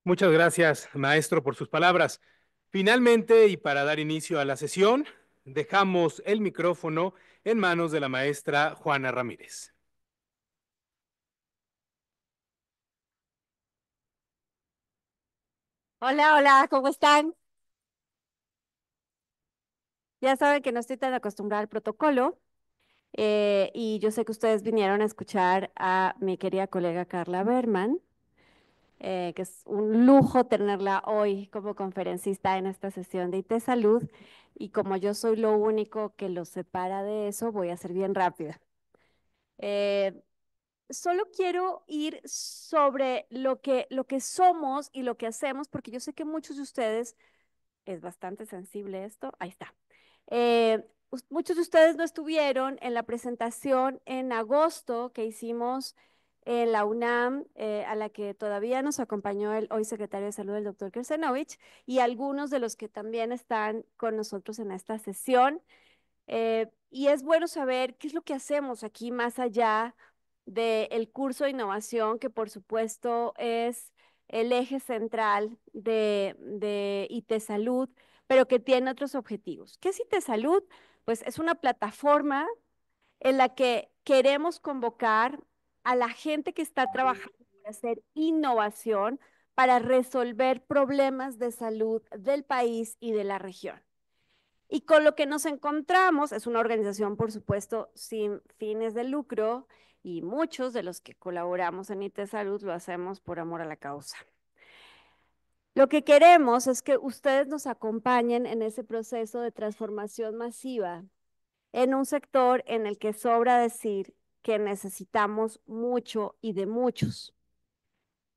Muchas gracias, maestro, por sus palabras. Finalmente, y para dar inicio a la sesión, dejamos el micrófono en manos de la maestra Juana Ramírez. Hola, hola, ¿cómo están? Ya saben que no estoy tan acostumbrada al protocolo y yo sé que ustedes vinieron a escuchar a mi querida colega Carla Berman, que es un lujo tenerla hoy como conferencista en esta sesión de IT Salud y como yo soy lo único que los separa de eso, voy a ser bien rápida. Eh, Solo quiero ir sobre lo que somos y lo que hacemos, porque yo sé que muchos de ustedes es bastante sensible esto. Ahí está. Muchos de ustedes no estuvieron en la presentación en agosto que hicimos en la UNAM, a la que todavía nos acompañó el hoy secretario de Salud, el doctor Kersenovich, y algunos de los que también están con nosotros en esta sesión. Y es bueno saber qué es lo que hacemos aquí más allá del curso de innovación, que por supuesto es el eje central de IT Salud, pero que tiene otros objetivos. ¿Qué es IT Salud? Pues es una plataforma en la que queremos convocar a la gente que está trabajando para hacer innovación para resolver problemas de salud del país y de la región. Y con lo que nos encontramos es una organización, por supuesto, sin fines de lucro y muchos de los que colaboramos en IT Salud lo hacemos por amor a la causa. Lo que queremos es que ustedes nos acompañen en ese proceso de transformación masiva en un sector en el que sobra decir que necesitamos mucho y de muchos.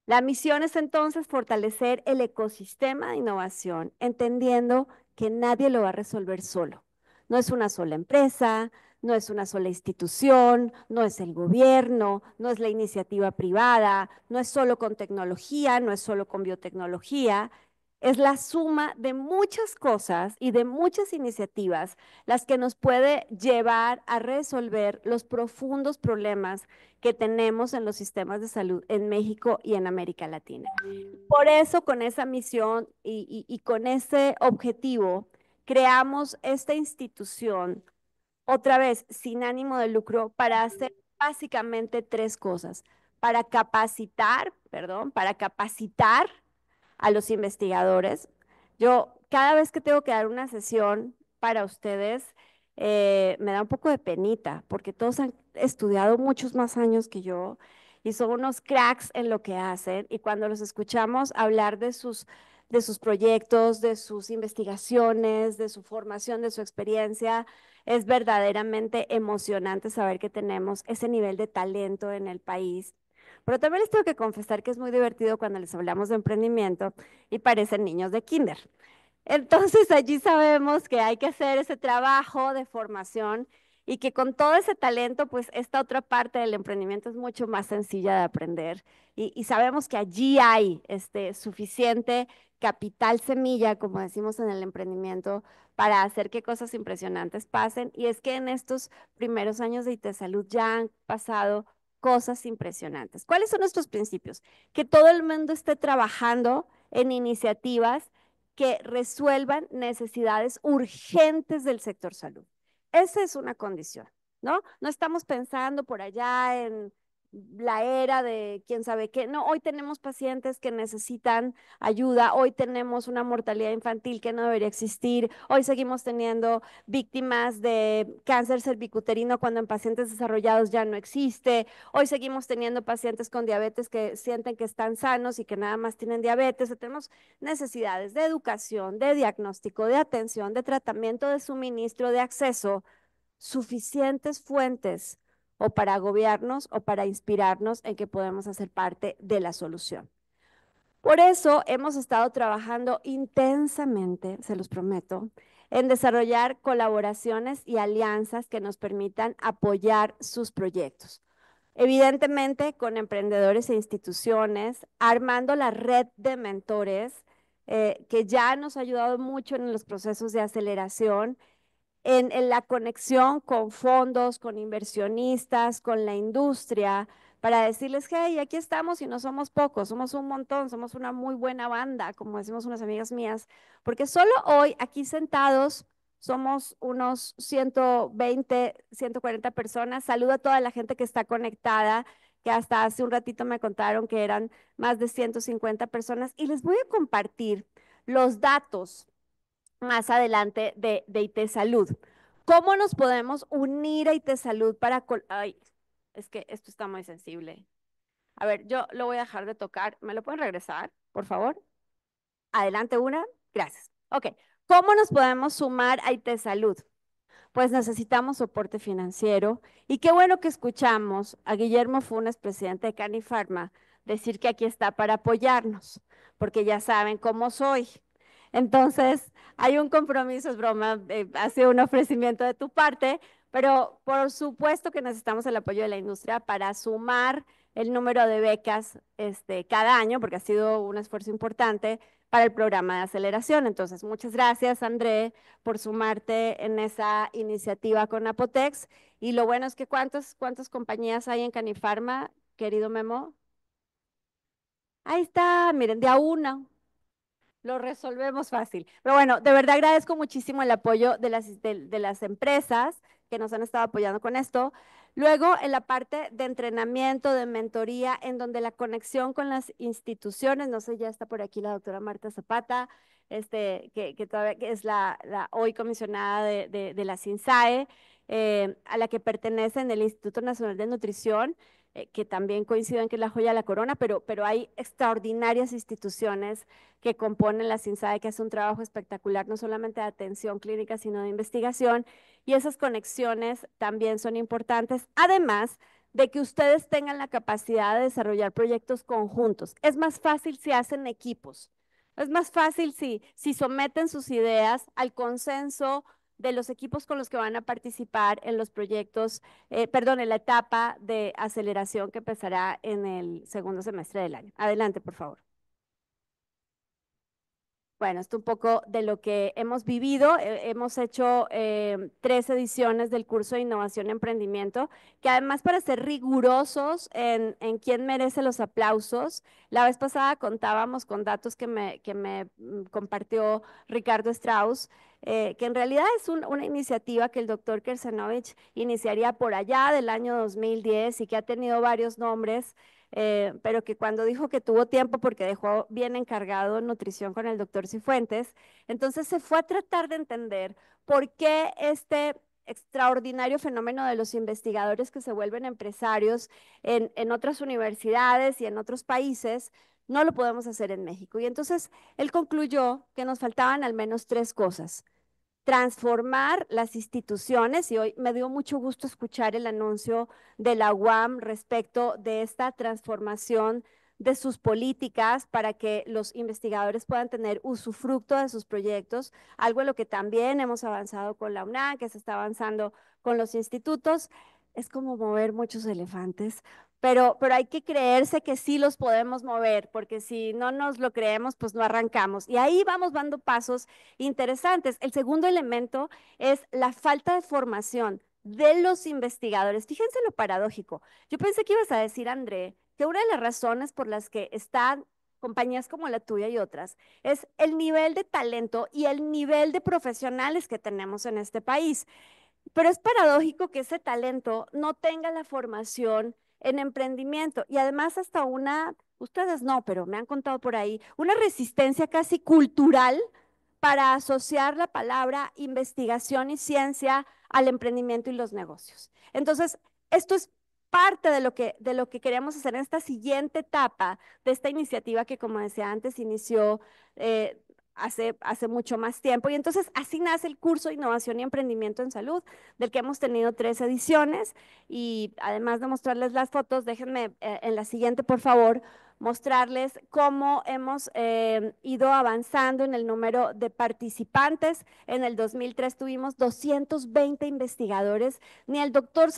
La misión es entonces fortalecer el ecosistema de innovación, entendiendo que nadie lo va a resolver solo. No es una sola empresa, no es una sola institución, no es el gobierno, no es la iniciativa privada, no es solo con tecnología, no es solo con biotecnología, es la suma de muchas cosas y de muchas iniciativas las que nos puede llevar a resolver los profundos problemas que tenemos en los sistemas de salud en México y en América Latina. Por eso, con esa misión y con ese objetivo, creamos esta institución, otra vez sin ánimo de lucro, para hacer básicamente tres cosas. Para capacitar a los investigadores. Yo cada vez que tengo que dar una sesión para ustedes, me da un poco de penita, porque todos han estudiado muchos más años que yo y son unos cracks en lo que hacen. Y cuando los escuchamos hablar de sus proyectos, de sus investigaciones, de su formación, de su experiencia, es verdaderamente emocionante saber que tenemos ese nivel de talento en el país. Pero también les tengo que confesar que es muy divertido cuando les hablamos de emprendimiento y parecen niños de kinder. Entonces allí sabemos que hay que hacer ese trabajo de formación y que con todo ese talento, pues esta otra parte del emprendimiento es mucho más sencilla de aprender. Y sabemos que allí hay suficiente capital semilla, como decimos en el emprendimiento, para hacer que cosas impresionantes pasen. Y es que en estos primeros años de IT Salud ya han pasado cosas impresionantes. ¿Cuáles son nuestros principios? Que todo el mundo esté trabajando en iniciativas que resuelvan necesidades urgentes del sector salud. Esa es una condición, ¿no? No estamos pensando por allá en la era de quién sabe qué. No, hoy tenemos pacientes que necesitan ayuda, hoy tenemos una mortalidad infantil que no debería existir, hoy seguimos teniendo víctimas de cáncer cervicuterino cuando en pacientes desarrollados ya no existe, hoy seguimos teniendo pacientes con diabetes que sienten que están sanos y que nada más tienen diabetes. Tenemos necesidades de educación, de diagnóstico, de atención, de tratamiento, de suministro, de acceso, suficientes fuentes o para agobiarnos o para inspirarnos en que podemos hacer parte de la solución. Por eso hemos estado trabajando intensamente, se los prometo, en desarrollar colaboraciones y alianzas que nos permitan apoyar sus proyectos. Evidentemente, con emprendedores e instituciones, armando la red de mentores que ya nos ha ayudado mucho en los procesos de aceleración, en la conexión con fondos, con inversionistas, con la industria, para decirles, hey, aquí estamos y no somos pocos, somos un montón, somos una muy buena banda, como decimos unas amigas mías, porque solo hoy aquí sentados somos unos 120, 140 personas. Saludo a toda la gente que está conectada, que hasta hace un ratito me contaron que eran más de 150 personas y les voy a compartir los datos más adelante de IT Salud. ¿Cómo nos podemos unir a IT Salud para... Ay, es que esto está muy sensible. A ver, yo lo voy a dejar de tocar. ¿Me lo pueden regresar, por favor? Adelante una. Gracias. Ok. ¿Cómo nos podemos sumar a IT Salud? Pues necesitamos soporte financiero. Y qué bueno que escuchamos a Guillermo Funes, presidente de Canifarma, decir que aquí está para apoyarnos, porque ya saben cómo soy. Entonces, hay un compromiso, es broma, ha sido un ofrecimiento de tu parte, pero por supuesto que necesitamos el apoyo de la industria para sumar el número de becas cada año, porque ha sido un esfuerzo importante para el programa de aceleración. Entonces, muchas gracias, André, por sumarte en esa iniciativa con Apotex. Y lo bueno es que ¿cuántas compañías hay en Canifarma, querido Memo? Ahí está, miren, de a una. Lo resolvemos fácil. Pero bueno, de verdad agradezco muchísimo el apoyo de las empresas que nos han estado apoyando con esto. Luego, en la parte de entrenamiento, de mentoría, en donde la conexión con las instituciones, no sé, ya está por aquí la doctora Marta Zapata, que todavía que es la hoy comisionada de la SINSAE, a la que pertenece en el Instituto Nacional de Nutrición, que también coincido en que es la joya de la corona, pero hay extraordinarias instituciones que componen la CINSAE, que hace un trabajo espectacular, no solamente de atención clínica, sino de investigación, y esas conexiones también son importantes, además de que ustedes tengan la capacidad de desarrollar proyectos conjuntos. Es más fácil si hacen equipos, es más fácil si someten sus ideas al consenso de los equipos con los que van a participar en los proyectos, perdón, en la etapa de aceleración que empezará en el segundo semestre del año. Adelante, por favor. Bueno, esto un poco de lo que hemos vivido. Hemos hecho 3 ediciones del curso de Innovación y Emprendimiento, que además para ser rigurosos en quién merece los aplausos, la vez pasada contábamos con datos que me compartió Ricardo Strauss, que en realidad es una iniciativa que el doctor Kersenovich iniciaría por allá del año 2010 y que ha tenido varios nombres, pero que cuando dijo que tuvo tiempo porque dejó bien encargado nutrición con el doctor Cifuentes, entonces se fue a tratar de entender por qué este extraordinario fenómeno de los investigadores que se vuelven empresarios en otras universidades y en otros países, no lo podemos hacer en México. Y entonces él concluyó que nos faltaban al menos 3 cosas: transformar las instituciones, y hoy me dio mucho gusto escuchar el anuncio de la UAM respecto de esta transformación de sus políticas para que los investigadores puedan tener usufructo de sus proyectos, algo en lo que también hemos avanzado con la UNAM, que se está avanzando con los institutos. Es como mover muchos elefantes, pero hay que creerse que sí los podemos mover, porque si no nos lo creemos, pues no arrancamos. Y ahí vamos dando pasos interesantes. El segundo elemento es la falta de formación de los investigadores. Fíjense lo paradójico. Yo pensé que ibas a decir, André, que una de las razones por las que están compañías como la tuya y otras es el nivel de talento y el nivel de profesionales que tenemos en este país. Pero es paradójico que ese talento no tenga la formación en emprendimiento y además hasta ustedes no, pero me han contado por ahí, una resistencia casi cultural para asociar la palabra investigación y ciencia al emprendimiento y los negocios. Entonces, esto es parte de lo que queremos hacer en esta siguiente etapa de esta iniciativa que, como decía antes, inició hace mucho más tiempo. Y entonces así nace el curso de Innovación y Emprendimiento en Salud, del que hemos tenido 3 ediciones. Y además de mostrarles las fotos, déjenme en la siguiente, por favor, mostrarles cómo hemos ido avanzando en el número de participantes. En el 2003 tuvimos 220 investigadores. Ni el doctor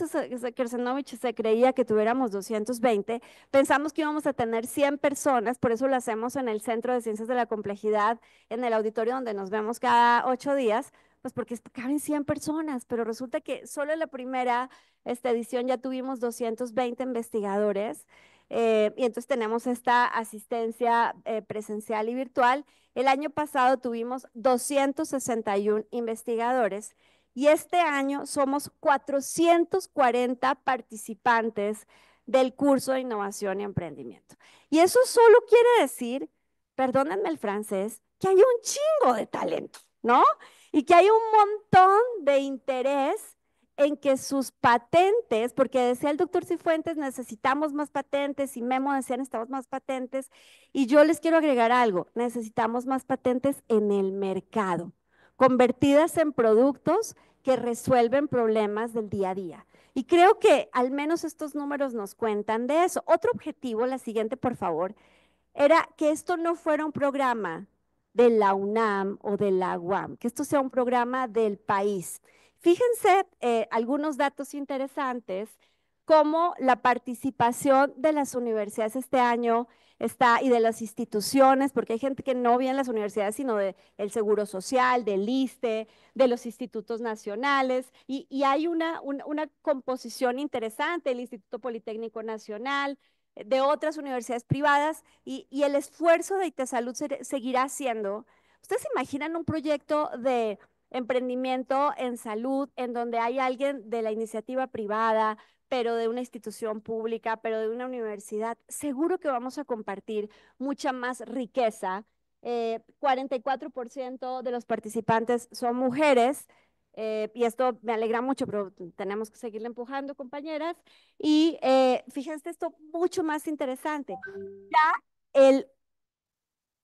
Kersenovich se creía que tuviéramos 220. Pensamos que íbamos a tener 100 personas, por eso lo hacemos en el Centro de Ciencias de la Complejidad, en el auditorio donde nos vemos cada 8 días, Pues porque caben 100 personas, pero resulta que solo en la primera edición ya tuvimos 220 investigadores, y entonces tenemos esta asistencia presencial y virtual. El año pasado tuvimos 261 investigadores y este año somos 440 participantes del curso de innovación y emprendimiento. Y eso solo quiere decir, perdónenme el francés, que hay un chingo de talento, ¿no? Y que hay un montón de interés en que sus patentes, porque decía el doctor Cifuentes, necesitamos más patentes, y Memo decía, necesitamos más patentes, y yo les quiero agregar algo, necesitamos más patentes en el mercado, convertidas en productos que resuelven problemas del día a día. Y creo que al menos estos números nos cuentan de eso. Otro objetivo, la siguiente, por favor, era que esto no fuera un programa de la UNAM o de la UAM, que esto sea un programa del país. Fíjense algunos datos interesantes, como la participación de las universidades este año está, y de las instituciones, porque hay gente que no viene a las universidades, sino del Seguro Social, del ISSSTE, de los institutos nacionales, y hay una composición interesante, el Instituto Politécnico Nacional, de otras universidades privadas, y el esfuerzo de ITESalud seguirá haciendo. ¿Ustedes se imaginan un proyecto de emprendimiento en salud en donde hay alguien de la iniciativa privada, pero de una institución pública, pero de una universidad? Seguro que vamos a compartir mucha más riqueza. 44% de los participantes son mujeres, y esto me alegra mucho, pero tenemos que seguirle empujando, compañeras. Y fíjense esto mucho más interesante. El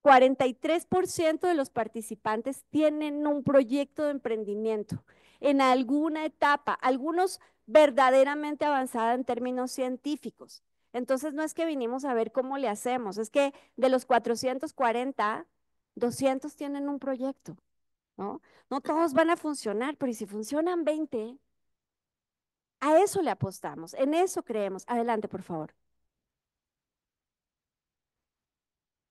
43% de los participantes tienen un proyecto de emprendimiento en alguna etapa, algunos verdaderamente avanzada en términos científicos. Entonces no es que vinimos a ver cómo le hacemos, es que de los 440, 200 tienen un proyecto, ¿no? No todos van a funcionar, pero ¿y si funcionan 20? A eso le apostamos, en eso creemos. Adelante, por favor.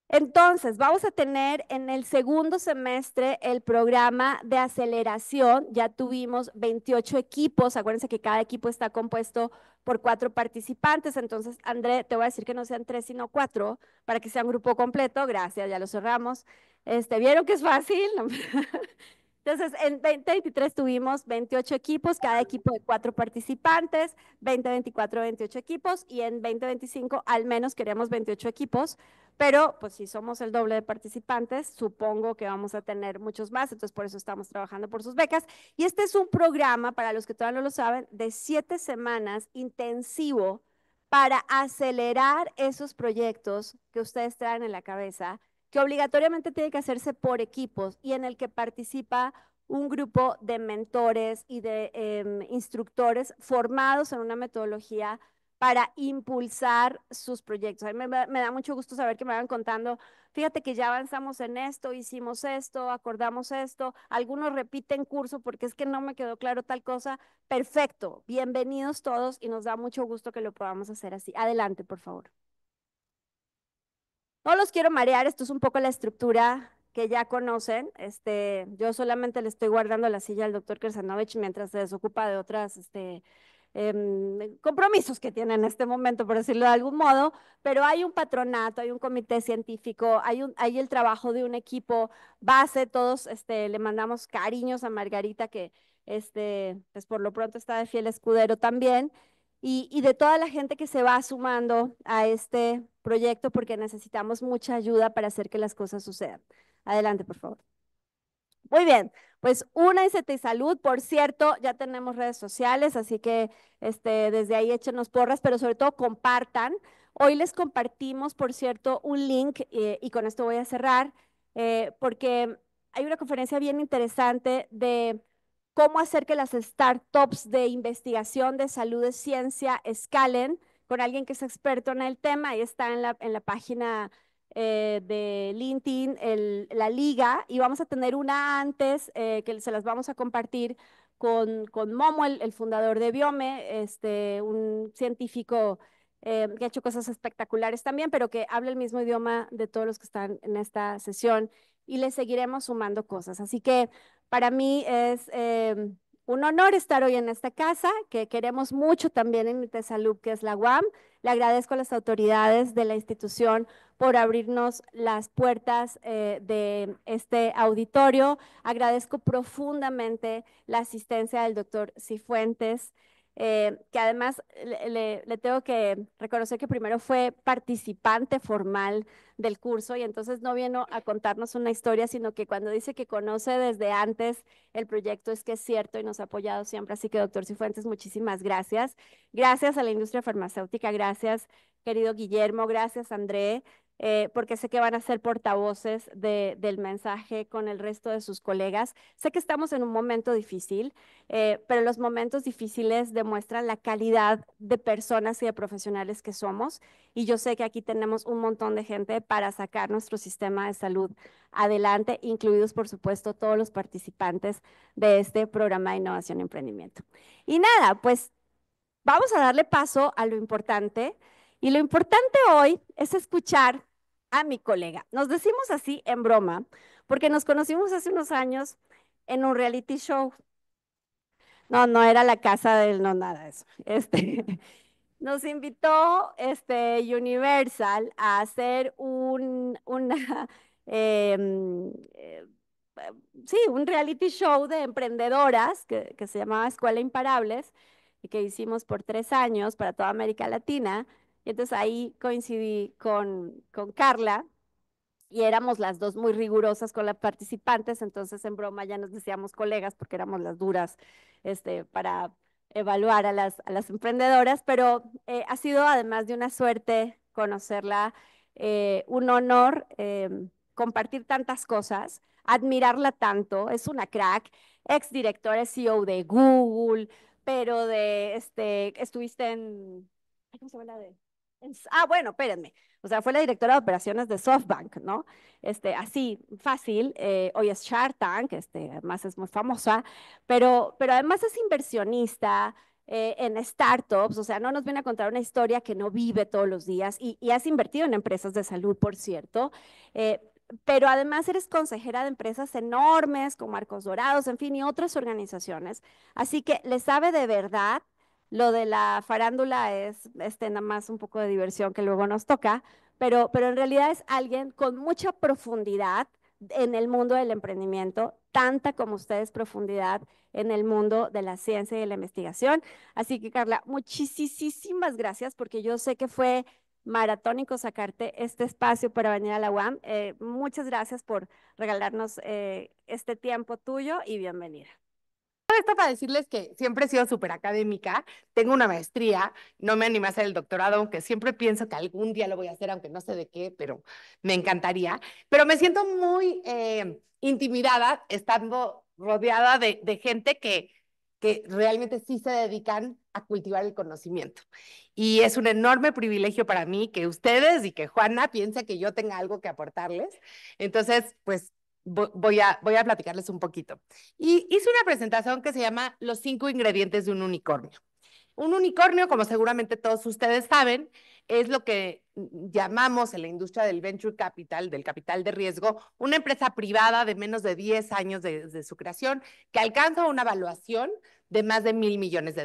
Entonces, vamos a tener en el segundo semestre el programa de aceleración. Ya tuvimos 28 equipos. Acuérdense que cada equipo está compuesto por 4 participantes. Entonces, André, te voy a decir que no sean 3, sino 4, para que sea un grupo completo. Gracias, ya lo cerramos. ¿Vieron que es fácil? Entonces, en 2023 tuvimos 28 equipos, cada equipo de 4 participantes, 2024 28 equipos, y en 2025 al menos queremos 28 equipos, pero pues si somos el doble de participantes, supongo que vamos a tener muchos más, entonces por eso estamos trabajando por sus becas. Y este es un programa, para los que todavía no lo saben, de 7 semanas intensivo para acelerar esos proyectos que ustedes traen en la cabeza, que obligatoriamente tiene que hacerse por equipos, y en el que participa un grupo de mentores y de instructores formados en una metodología para impulsar sus proyectos. A mí me da mucho gusto saber que me van contando, fíjate que ya avanzamos en esto, hicimos esto, acordamos esto, algunos repiten curso porque es que no me quedó claro tal cosa. Perfecto, bienvenidos todos, y nos da mucho gusto que lo podamos hacer así. Adelante, por favor. No los quiero marear, esto es un poco la estructura que ya conocen. Yo solamente le estoy guardando la silla al doctor Kersanovich mientras se desocupa de otras compromisos que tiene en este momento, por decirlo de algún modo, pero hay un patronato, hay un comité científico, hay el trabajo de un equipo base. Todos le mandamos cariños a Margarita, que pues por lo pronto está de fiel escudero también, y de toda la gente que se va sumando a este proyecto, porque necesitamos mucha ayuda para hacer que las cosas sucedan. Adelante, por favor. Muy bien, pues únanse a Salud. Por cierto, ya tenemos redes sociales, así que desde ahí échenos porras, pero sobre todo compartan. Hoy les compartimos, por cierto, un link, y con esto voy a cerrar, porque hay una conferencia bien interesante de cómo hacer que las startups de investigación de salud de ciencia escalen, con alguien que es experto en el tema. Ahí está en la página de LinkedIn, la liga, y vamos a tener una antes, que se las vamos a compartir con Momo, el fundador de Biome, un científico que ha hecho cosas espectaculares también, pero que habla el mismo idioma de todos los que están en esta sesión, y le seguiremos sumando cosas. Así que Para mí es un honor estar hoy en esta casa, que queremos mucho también en Itesalud, que es la UAM. Le agradezco a las autoridades de la institución por abrirnos las puertas de este auditorio. Agradezco profundamente la asistencia del doctor Cifuentes, que además le tengo que reconocer que primero fue participante formal del curso y entonces no vino a contarnos una historia, sino que cuando dice que conoce desde antes el proyecto es que es cierto y nos ha apoyado siempre. Así que, doctor Cifuentes, muchísimas gracias. Gracias a la industria farmacéutica, gracias, querido Guillermo, gracias, André. Porque sé que van a ser portavoces del mensaje con el resto de sus colegas. Sé que estamos en un momento difícil, pero los momentos difíciles demuestran la calidad de personas y de profesionales que somos. Y yo sé que aquí tenemos un montón de gente para sacar nuestro sistema de salud adelante, incluidos, por supuesto, todos los participantes de este programa de innovación y emprendimiento. Y nada, pues vamos a darle paso a lo importante. Y lo importante hoy es escuchar a mi colega. Nos decimos así en broma, porque nos conocimos hace unos años en un reality show. No, no era la casa del, no, nada de eso. Nos invitó Universal a hacer una, sí, un reality show de emprendedoras que se llamaba Escuela Imparables y que hicimos por 3 años para toda América Latina. Y entonces ahí coincidí con Carla y éramos las dos muy rigurosas con las participantes, entonces en broma ya nos decíamos colegas porque éramos las duras para evaluar a las emprendedoras, pero ha sido además de una suerte conocerla, un honor compartir tantas cosas, admirarla tanto, es una crack, exdirectora, CEO de Google, pero estuviste en, ay, ¿cómo se llama la de? Bueno, espérenme, o sea, fue la directora de operaciones de SoftBank, ¿no? Así, fácil. Hoy es Shark Tank, además es muy famosa, pero además es inversionista en startups, o sea, no nos viene a contar una historia que no vive todos los días y has invertido en empresas de salud, por cierto. eh, pero además eres consejera de empresas enormes como Arcos Dorados, en fin, y otras organizaciones. Así que le sabe de verdad. Lo de la farándula es nada más un poco de diversión que luego nos toca, pero en realidad es alguien con mucha profundidad en el mundo del emprendimiento, tanta como ustedes profundidad en el mundo de la ciencia y de la investigación. Así que, Carla, muchísimas gracias porque yo sé que fue maratónico sacarte este espacio para venir a la UAM. Muchas gracias por regalarnos este tiempo tuyo y bienvenida. Esto para decirles que siempre he sido súper académica, tengo una maestría, no me animé a hacer el doctorado, aunque siempre pienso que algún día lo voy a hacer, aunque no sé de qué, pero me encantaría. Pero me siento muy intimidada estando rodeada de gente que realmente sí se dedican a cultivar el conocimiento. Y es un enorme privilegio para mí que ustedes y que Juana piense que yo tenga algo que aportarles. Entonces, pues voy a platicarles un poquito. Y hice una presentación que se llama Los 5 ingredientes de un unicornio. Un unicornio, como seguramente todos ustedes saben, es lo que llamamos en la industria del venture capital, del capital de riesgo, una empresa privada de menos de 10 años de su creación que alcanza una evaluación de más de $1,000 millones.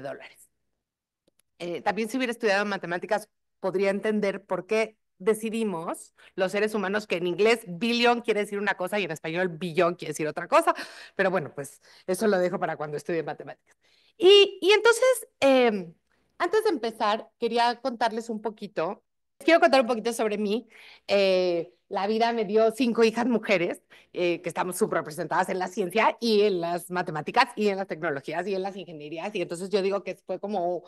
También si hubiera estudiado matemáticas, podría entender por qué decidimos los seres humanos que en inglés billion quiere decir una cosa y en español billón quiere decir otra cosa, pero bueno, pues eso lo dejo para cuando estudie matemáticas. Y entonces, antes de empezar, quería contarles un poquito, quiero contar un poquito sobre mí. La vida me dio 5 hijas mujeres, que estamos subrepresentadas en la ciencia y en las matemáticas y en las tecnologías y en las ingenierías, y entonces yo digo que fue como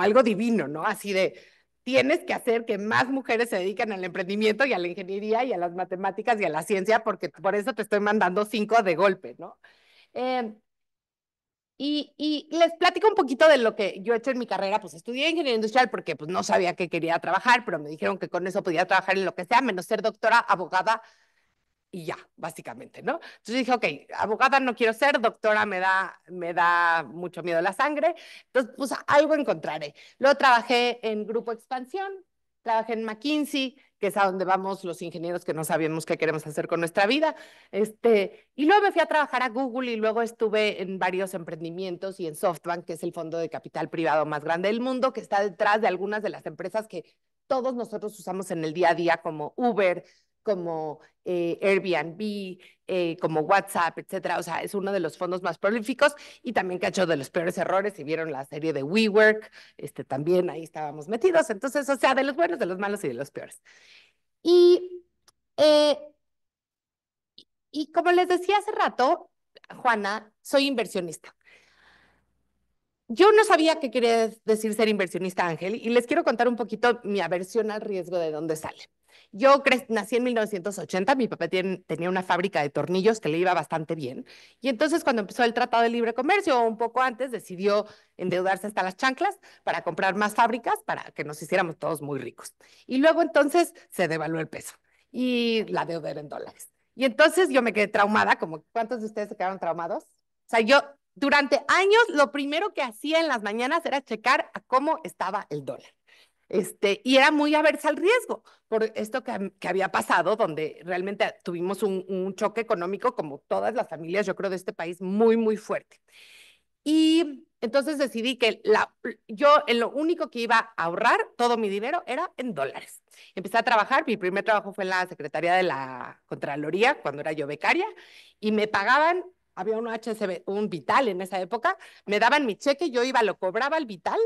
algo divino, ¿no? Así de, tienes que hacer que más mujeres se dediquen al emprendimiento y a la ingeniería y a las matemáticas y a la ciencia, porque por eso te estoy mandando 5 de golpe, ¿no? Eh, y les platico un poquito de lo que yo he hecho en mi carrera. Pues estudié ingeniería industrial porque pues, no sabía que quería trabajar, pero me dijeron que con eso podía trabajar en lo que sea, menos ser doctora, abogada y ya, básicamente, ¿no? Entonces dije, ok, abogada no quiero ser, doctora me da mucho miedo la sangre, entonces pues algo encontraré. Luego trabajé en Grupo Expansión, trabajé en McKinsey, que es a donde vamos los ingenieros que no sabemos qué queremos hacer con nuestra vida. Y luego me fui a trabajar a Google y luego estuve en varios emprendimientos y en SoftBank, que es el fondo de capital privado más grande del mundo, que está detrás de algunas de las empresas que todos nosotros usamos en el día a día, como Uber, como Airbnb, como WhatsApp, etcétera. O sea, es uno de los fondos más prolíficos y también que ha hecho de los peores errores. Si vieron la serie de WeWork, también ahí estábamos metidos. Entonces, o sea, de los buenos, de los malos y de los peores. Y, eh, y como les decía hace rato, Juana, soy inversionista. Yo no sabía qué quería decir ser inversionista, Ángel, y les quiero contar un poquito mi aversión al riesgo de dónde sale. Yo nací en 1980, mi papá tenía una fábrica de tornillos que le iba bastante bien, y entonces cuando empezó el Tratado de Libre Comercio, un poco antes, decidió endeudarse hasta las chanclas para comprar más fábricas para que nos hiciéramos todos muy ricos. Y luego entonces se devaluó el peso y la deuda era en dólares. Y entonces yo me quedé traumada, como ¿cuántos de ustedes se quedaron traumados? O sea, yo durante años lo primero que hacía en las mañanas era checar a cómo estaba el dólar. Y era muy aversa al riesgo por esto que había pasado, donde realmente tuvimos un choque económico, como todas las familias, yo creo, de este país, muy, muy fuerte. Y entonces decidí que yo en lo único que iba a ahorrar todo mi dinero era en dólares. Empecé a trabajar, mi primer trabajo fue en la Secretaría de la Contraloría, cuando era yo becaria, y me pagaban, había un HSB, un Vital en esa época, me daban mi cheque, yo iba, lo cobraba el Vital,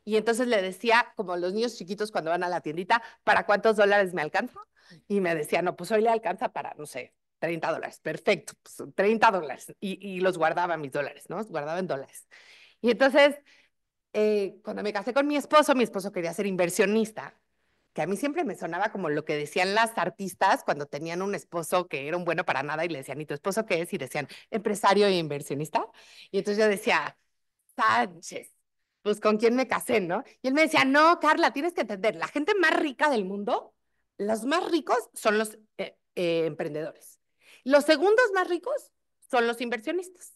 y entonces le decía, como los niños chiquitos cuando van a la tiendita, ¿para cuántos dólares me alcanza? Y me decía, no, pues hoy le alcanza para, no sé, $30, perfecto, pues $30 y los guardaba mis dólares, ¿no? Los guardaba en dólares. Y entonces, cuando me casé con mi esposo quería ser inversionista, que a mí siempre me sonaba como lo que decían las artistas cuando tenían un esposo que era un bueno para nada y le decían, ¿y tu esposo qué es? Y decían, empresario e inversionista. Y entonces yo decía, Sánchez, pues ¿con quién me casé, no? Y él me decía, no, Carla, tienes que entender, la gente más rica del mundo, los más ricos son los emprendedores. Los segundos más ricos son los inversionistas.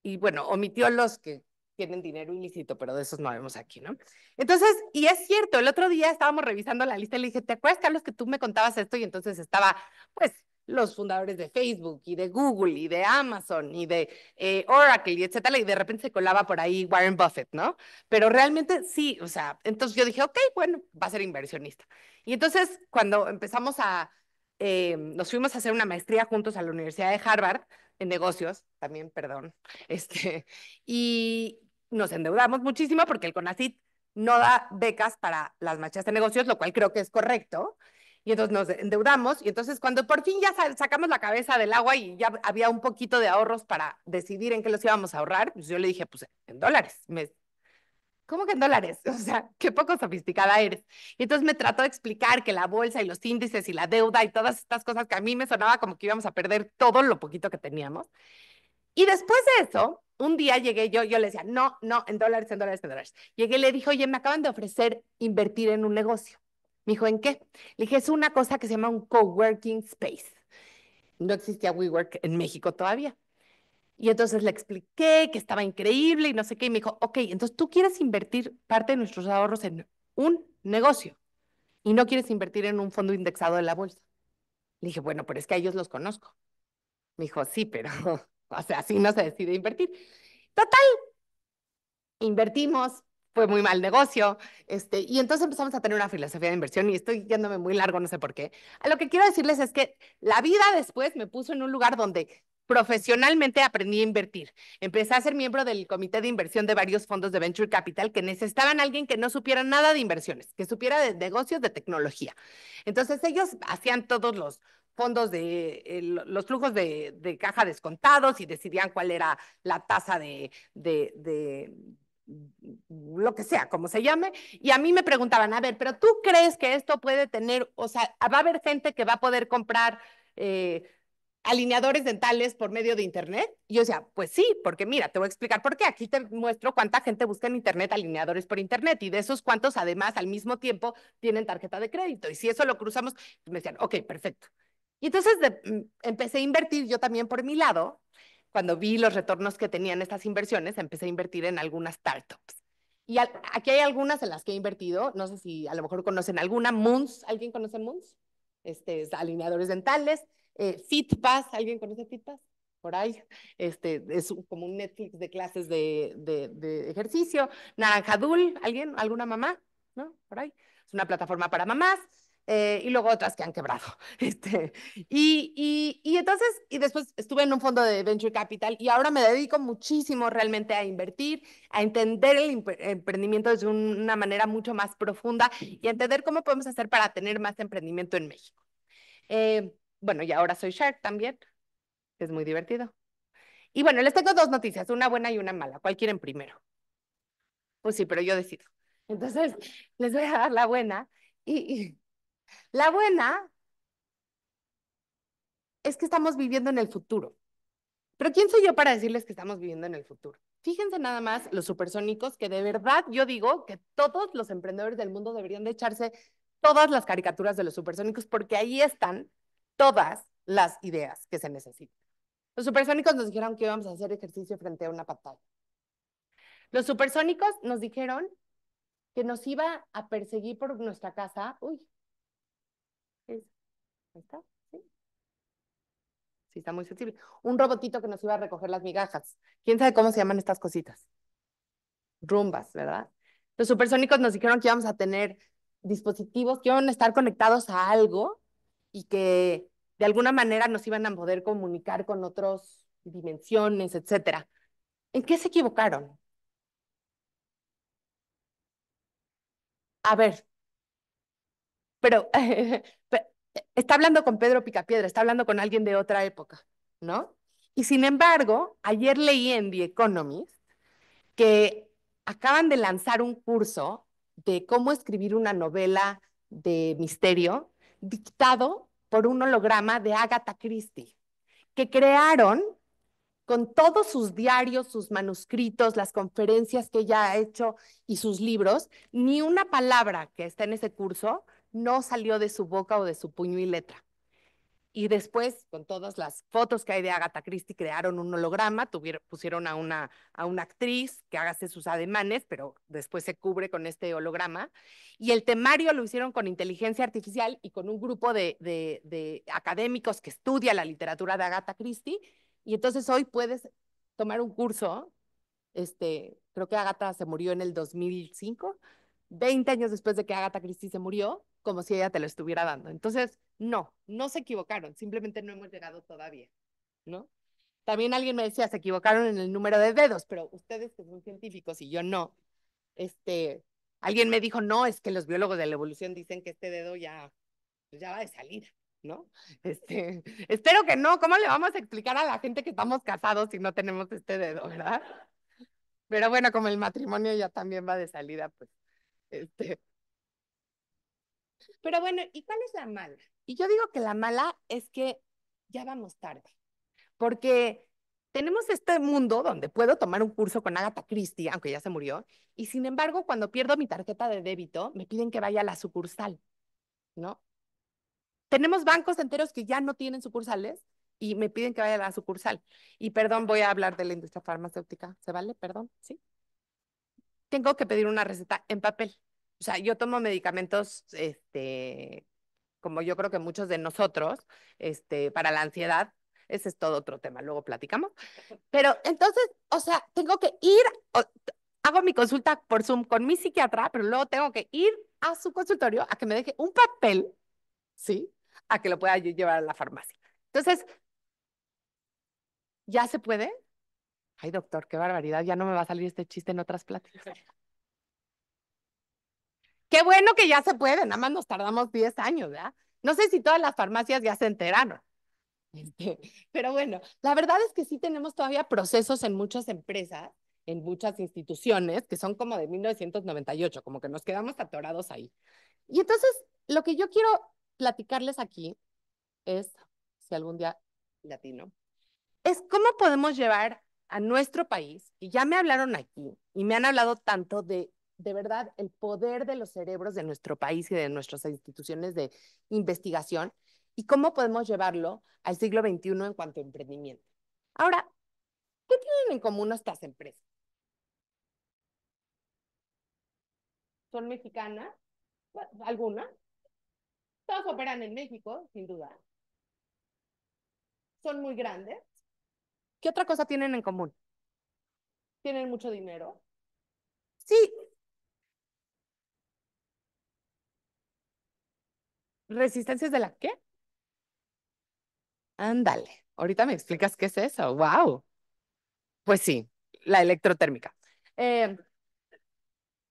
Y bueno, omitió los que tienen dinero ilícito, pero de esos no vemos aquí, ¿no? Entonces, y es cierto, el otro día estábamos revisando la lista y le dije, ¿te acuerdas, Carlos, que tú me contabas esto? Y entonces estaba, pues, los fundadores de Facebook y de Google y de Amazon y de Oracle y etcétera, y de repente se colaba por ahí Warren Buffett, ¿no? Pero realmente sí, o sea, entonces yo dije, ok, bueno, va a ser inversionista. Y entonces, cuando empezamos nos fuimos a hacer una maestría juntos a la Universidad de Harvard, en negocios, también, perdón, y nos endeudamos muchísimo porque el CONACYT no da becas para las maestrías de negocios, lo cual creo que es correcto. Y entonces nos endeudamos y entonces cuando por fin ya sacamos la cabeza del agua y ya había un poquito de ahorros para decidir en qué los íbamos a ahorrar, pues yo le dije, pues en dólares. ¿Cómo que en dólares? O sea, qué poco sofisticada eres. Y entonces me trató de explicar que la bolsa y los índices y la deuda y todas estas cosas que a mí me sonaba como que íbamos a perder todo lo poquito que teníamos. Y después de eso, un día llegué yo le decía, no, no, en dólares, en dólares, en dólares. Llegué y le dije, oye, me acaban de ofrecer invertir en un negocio. Me dijo, ¿en qué? Le dije, es una cosa que se llama un coworking space. No existía WeWork en México todavía. Y entonces le expliqué que estaba increíble y no sé qué. Y me dijo, ok, entonces tú quieres invertir parte de nuestros ahorros en un negocio y no quieres invertir en un fondo indexado de la bolsa. Le dije, bueno, pero es que a ellos los conozco. Me dijo, sí, pero, o sea, así no se decide invertir. Total, invertimos, fue muy mal negocio, y entonces empezamos a tener una filosofía de inversión y estoy yéndome muy largo, no sé por qué. A lo que quiero decirles es que la vida después me puso en un lugar donde profesionalmente aprendí a invertir. Empecé a ser miembro del comité de inversión de varios fondos de Venture Capital que necesitaban a alguien que no supiera nada de inversiones, que supiera de negocios, de tecnología. Entonces ellos hacían todos los fondos los flujos de caja descontados y decidían cuál era la tasa de lo que sea, como se llame, y a mí me preguntaban, a ver, pero ¿tú crees que esto puede tener, o sea, va a haber gente que va a poder comprar alineadores dentales por medio de internet? Y yo decía, pues sí, porque mira, te voy a explicar por qué. Aquí te muestro cuánta gente busca en internet alineadores por internet y de esos cuántos además al mismo tiempo tienen tarjeta de crédito. Y si eso lo cruzamos, me decían, ok, perfecto. Y entonces empecé a invertir yo también por mi lado. Cuando vi los retornos que tenían estas inversiones, empecé a invertir en algunas startups. Y aquí hay algunas en las que he invertido, no sé si a lo mejor conocen alguna, Moons, ¿alguien conoce Moons? Alineadores dentales, FitPass, ¿alguien conoce FitPass? Por ahí, es como un Netflix de clases de ejercicio. Naranjadul, ¿alguien? ¿Alguna mamá? ¿No? Por ahí. Es una plataforma para mamás. Y luego otras que han quebrado. Y entonces, y después estuve en un fondo de Venture Capital y ahora me dedico muchísimo realmente a invertir, a entender el emprendimiento de una manera mucho más profunda y a entender cómo podemos hacer para tener más emprendimiento en México. Bueno, y ahora soy Shark también, que es muy divertido. Y bueno, les tengo dos noticias, una buena y una mala. ¿Cuál quieren primero? Pues sí, pero yo decido. Entonces, les voy a dar la buena. Y la buena es que estamos viviendo en el futuro. Pero ¿quién soy yo para decirles que estamos viviendo en el futuro? Fíjense nada más los supersónicos, que de verdad yo digo que todos los emprendedores del mundo deberían de echarse todas las caricaturas de los supersónicos porque ahí están todas las ideas que se necesitan. Los supersónicos nos dijeron que íbamos a hacer ejercicio frente a una pantalla. Los supersónicos nos dijeron que nos iba a perseguir por nuestra casa. Uy, ahí está, sí. Sí, está muy sensible. Un robotito que nos iba a recoger las migajas. ¿Quién sabe cómo se llaman estas cositas? Rumbas, ¿verdad? Los supersónicos nos dijeron que íbamos a tener dispositivos que iban a estar conectados a algo y que de alguna manera nos iban a poder comunicar con otras dimensiones, etcétera. ¿En qué se equivocaron? A ver, pero está hablando con Pedro Picapiedra, está hablando con alguien de otra época, ¿no? Y sin embargo, ayer leí en The Economist que acaban de lanzar un curso de cómo escribir una novela de misterio dictado por un holograma de Agatha Christie, que crearon con todos sus diarios, sus manuscritos, las conferencias que ella ha hecho y sus libros, ni una palabra que está en ese curso no salió de su boca o de su puño y letra. Y después, con todas las fotos que hay de Agatha Christie, crearon un holograma, pusieron a una actriz que hágase sus ademanes, pero después se cubre con este holograma. Y el temario lo hicieron con inteligencia artificial y con un grupo de académicos que estudia la literatura de Agatha Christie. Y entonces hoy puedes tomar un curso, creo que Agatha se murió en el 2005, 20 años después de que Agatha Christie se murió, como si ella te lo estuviera dando. Entonces, no se equivocaron, simplemente no hemos llegado todavía, ¿no? También alguien me decía, se equivocaron en el número de dedos, pero ustedes que son científicos y yo no, alguien me dijo, no, es que los biólogos de la evolución dicen que este dedo ya va de salida, ¿no? Espero que no, ¿cómo le vamos a explicar a la gente que estamos casados si no tenemos este dedo, verdad? Pero bueno, como el matrimonio ya también va de salida, pues, Pero bueno, ¿y cuál es la mala? Y yo digo que la mala es que ya vamos tarde, porque tenemos este mundo donde puedo tomar un curso con Agatha Christie, aunque ya se murió, y sin embargo, cuando pierdo mi tarjeta de débito, me piden que vaya a la sucursal, ¿no? Tenemos bancos enteros que ya no tienen sucursales y me piden que vaya a la sucursal. Y perdón, voy a hablar de la industria farmacéutica. ¿Se vale? Perdón, ¿sí? Tengo que pedir una receta en papel. O sea, yo tomo medicamentos, como yo creo que muchos de nosotros, para la ansiedad. Ese es todo otro tema, luego platicamos. Pero entonces, o sea, tengo que ir, hago mi consulta por Zoom con mi psiquiatra, pero luego tengo que ir a su consultorio a que me deje un papel, ¿sí? A que lo pueda yo llevar a la farmacia. Entonces, ¿ya se puede? Ay, doctor, qué barbaridad, ya no me va a salir este chiste en otras pláticas. Qué bueno que ya se puede, nada más nos tardamos 10 años, ¿verdad? No sé si todas las farmacias ya se enteraron. Este, pero bueno, la verdad es que sí tenemos todavía procesos en muchas empresas, en muchas instituciones, que son como de 1998, como que nos quedamos atorados ahí. Y entonces, lo que yo quiero platicarles aquí es, si algún día latino, es cómo podemos llevar a nuestro país, y ya me hablaron aquí, y me han hablado tanto de verdad, el poder de los cerebros de nuestro país y de nuestras instituciones de investigación, y cómo podemos llevarlo al siglo XXI en cuanto a emprendimiento. Ahora, ¿qué tienen en común estas empresas? son mexicanas, bueno, algunas, todas operan en México, sin duda, son muy grandes. ¿Qué otra cosa tienen en común? Tienen mucho dinero. Sí, ¿resistencias de la qué? Ándale, ahorita me explicas qué es eso. Wow. Pues sí, la electrotérmica. Eh,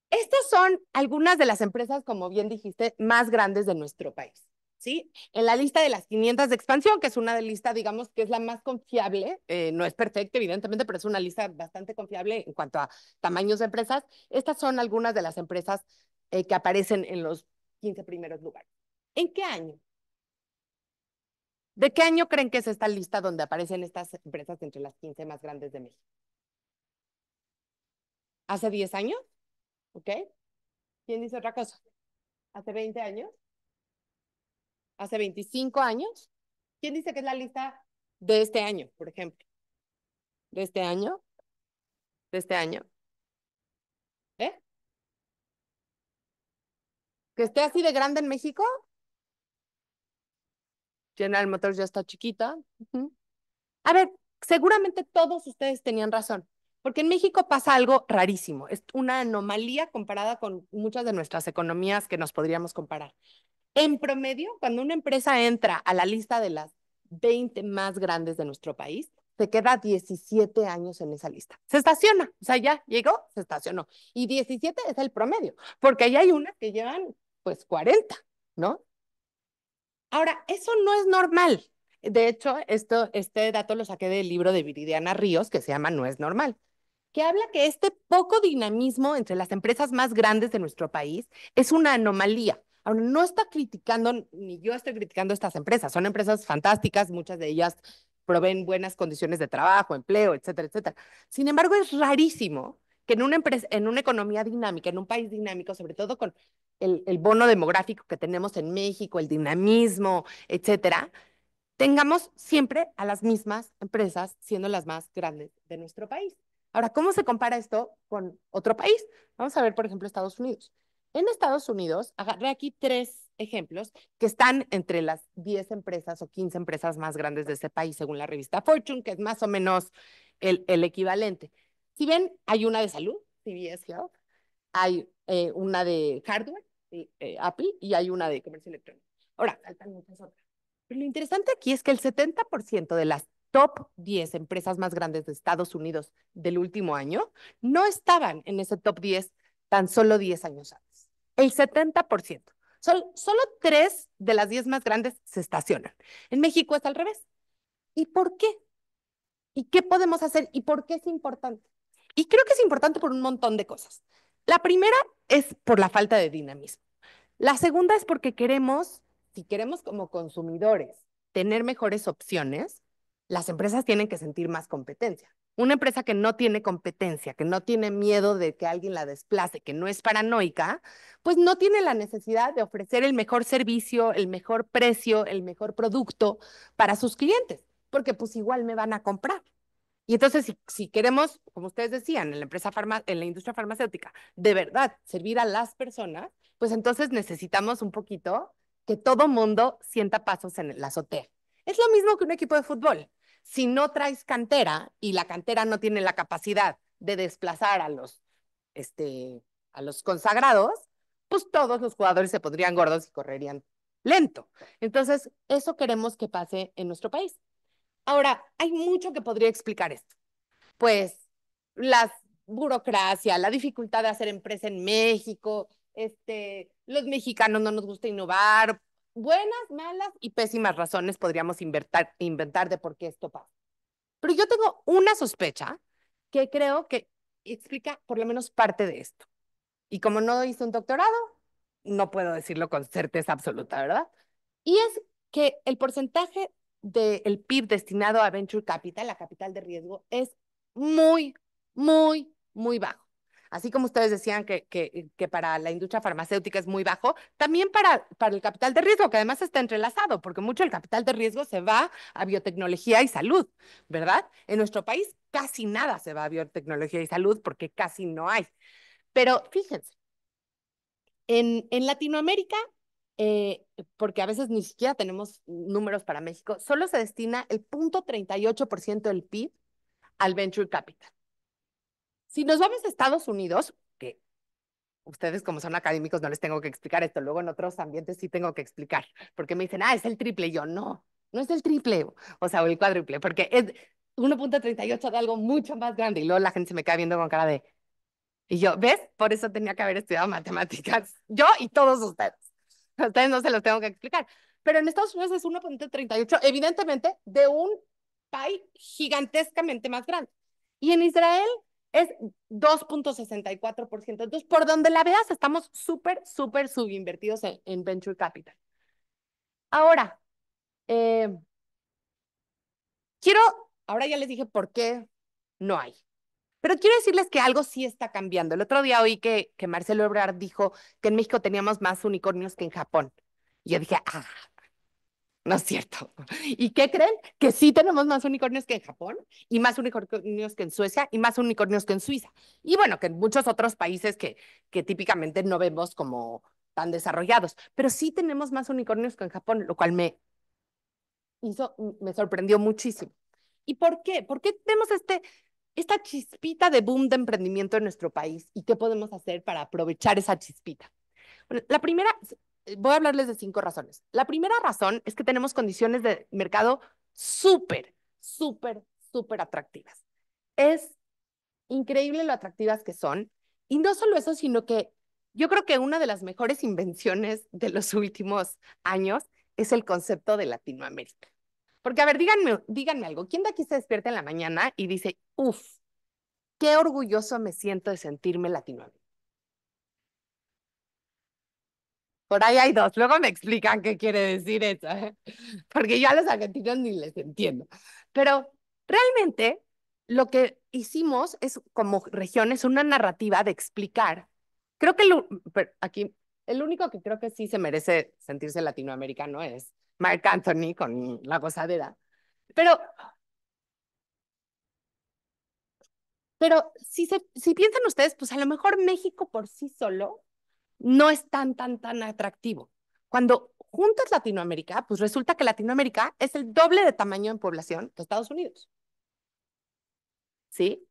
Estas son algunas de las empresas, como bien dijiste, más grandes de nuestro país. ¿Sí? En la lista de las 500 de expansión, que es una de lista, digamos, que es la más confiable, no es perfecta, evidentemente, pero es una lista bastante confiable en cuanto a tamaños de empresas. Estas son algunas de las empresas que aparecen en los 15 primeros lugares. ¿En qué año? ¿De qué año creen que es esta lista donde aparecen estas empresas entre las 15 más grandes de México? ¿Hace 10 años? ¿Ok? ¿Quién dice otra cosa? ¿Hace 20 años? ¿Hace 25 años? ¿Quién dice que es la lista de este año, por ejemplo? ¿De este año? ¿De este año? ¿Eh? ¿Que esté así de grande en México? General Motors ya está chiquita. A ver, seguramente todos ustedes tenían razón, porque en México pasa algo rarísimo. Es una anomalía comparada con muchas de nuestras economías que nos podríamos comparar. En promedio, cuando una empresa entra a la lista de las 20 más grandes de nuestro país, se queda 17 años en esa lista. Se estaciona, o sea, ya llegó, se estacionó. Y 17 es el promedio, porque ahí hay unas que llevan pues 40, ¿no? Ahora, eso no es normal. De hecho, este dato lo saqué del libro de Viridiana Ríos, que se llama No es normal, que habla que este poco dinamismo entre las empresas más grandes de nuestro país es una anomalía. Ahora, no está criticando, ni yo estoy criticando estas empresas, son empresas fantásticas, muchas de ellas proveen buenas condiciones de trabajo, empleo, etcétera, etcétera. Sin embargo, es rarísimo que en una empresa, en una economía dinámica, en un país dinámico, sobre todo con el bono demográfico que tenemos en México, el dinamismo, etcétera, tengamos siempre a las mismas empresas siendo las más grandes de nuestro país. Ahora, ¿cómo se compara esto con otro país? Vamos a ver, por ejemplo, Estados Unidos. En Estados Unidos, agarré aquí 3 ejemplos que están entre las 10 empresas o 15 empresas más grandes de ese país, según la revista Fortune, que es más o menos el equivalente. Si ven, hay una de salud, CVS Health, hay una de hardware, Apple, y hay una de comercio electrónico. Ahora, faltan muchas otras. Pero lo interesante aquí es que el 70% de las top 10 empresas más grandes de Estados Unidos del último año no estaban en ese top 10 tan solo 10 años antes. El 70%. Solo 3 de las 10 más grandes se estacionan. En México es al revés. ¿Y por qué? ¿Y qué podemos hacer? ¿Y por qué es importante? Y creo que es importante por un montón de cosas. La primera es por la falta de dinamismo. La segunda es porque queremos, si queremos como consumidores tener mejores opciones, las empresas tienen que sentir más competencia. Una empresa que no tiene competencia, que no tiene miedo de que alguien la desplace, que no es paranoica, pues no tiene la necesidad de ofrecer el mejor servicio, el mejor precio, el mejor producto para sus clientes, porque pues igual me van a comprar. Y entonces, si queremos, como ustedes decían, en la industria farmacéutica, de verdad servir a las personas, pues entonces necesitamos un poquito que todo mundo sienta pasos en la azotea. Es lo mismo que un equipo de fútbol. Si no traes cantera y la cantera no tiene la capacidad de desplazar a los consagrados, pues todos los jugadores se pondrían gordos y correrían lento. Entonces, eso queremos que pase en nuestro país. Ahora, hay mucho que podría explicar esto. Pues la burocracia, la dificultad de hacer empresa en México, los mexicanos no nos gusta innovar, buenas, malas y pésimas razones podríamos inventar de por qué esto pasa. Pero yo tengo una sospecha que creo que explica por lo menos parte de esto. Y como no hice un doctorado, no puedo decirlo con certeza absoluta, ¿verdad? Y es que el porcentaje del PIB destinado a Venture Capital, la capital de riesgo, es muy, muy, muy bajo. Así como ustedes decían que para la industria farmacéutica es muy bajo, también para el capital de riesgo, que además está entrelazado, porque mucho el capital de riesgo se va a biotecnología y salud, ¿verdad? En nuestro país casi nada se va a biotecnología y salud porque casi no hay. Pero fíjense, En Latinoamérica, porque a veces ni siquiera tenemos números para México, solo se destina el 0.38% del PIB al venture capital. Si nos vamos a Estados Unidos, que ustedes como son académicos no les tengo que explicar esto, luego en otros ambientes sí tengo que explicar, porque me dicen, es el triple, y yo no, no es el triple, o sea, o el cuádruple, porque es 1.38 de algo mucho más grande, y luego la gente se me queda viendo con cara de, y yo, ¿ves? Por eso tenía que haber estudiado matemáticas, yo y todos ustedes. A ustedes no se los tengo que explicar, pero en Estados Unidos es 1.38, evidentemente, de un país gigantescamente más grande. Y en Israel es 2.64%. Entonces, por donde la veas, estamos súper, súper subinvertidos en venture capital. Ahora, ahora ya les dije por qué no hay. Pero quiero decirles que algo sí está cambiando. El otro día oí que Marcelo Ebrard dijo que en México teníamos más unicornios que en Japón. Y yo dije, no es cierto. ¿Y qué creen? Que sí tenemos más unicornios que en Japón, y más unicornios que en Suecia, y más unicornios que en Suiza. Y bueno, que en muchos otros países que típicamente no vemos como tan desarrollados. Pero sí tenemos más unicornios que en Japón, lo cual me sorprendió muchísimo. ¿Y por qué? ¿Por qué tenemos esta chispita de boom de emprendimiento en nuestro país? ¿Y qué podemos hacer para aprovechar esa chispita? Bueno, la primera, voy a hablarles de 5 razones. La primera razón es que tenemos condiciones de mercado súper, súper, súper atractivas. Es increíble lo atractivas que son. Y no solo eso, sino que yo creo que una de las mejores invenciones de los últimos años es el concepto de Latinoamérica. Porque, a ver, díganme algo. ¿Quién de aquí se despierta en la mañana y dice, qué orgulloso me siento de sentirme Latinoamérica? Por ahí hay 2. Luego me explican qué quiere decir eso, porque yo a los argentinos ni les entiendo. Pero realmente lo que hicimos es, como regiones, una narrativa de explicar. Creo que aquí el único que creo que sí se merece sentirse latinoamericano es Marc Anthony con La Gozadera. Pero si piensan ustedes, pues a lo mejor México por sí solo no es tan atractivo. Cuando juntas Latinoamérica, pues resulta que Latinoamérica es el doble de tamaño en población que Estados Unidos. ¿Sí?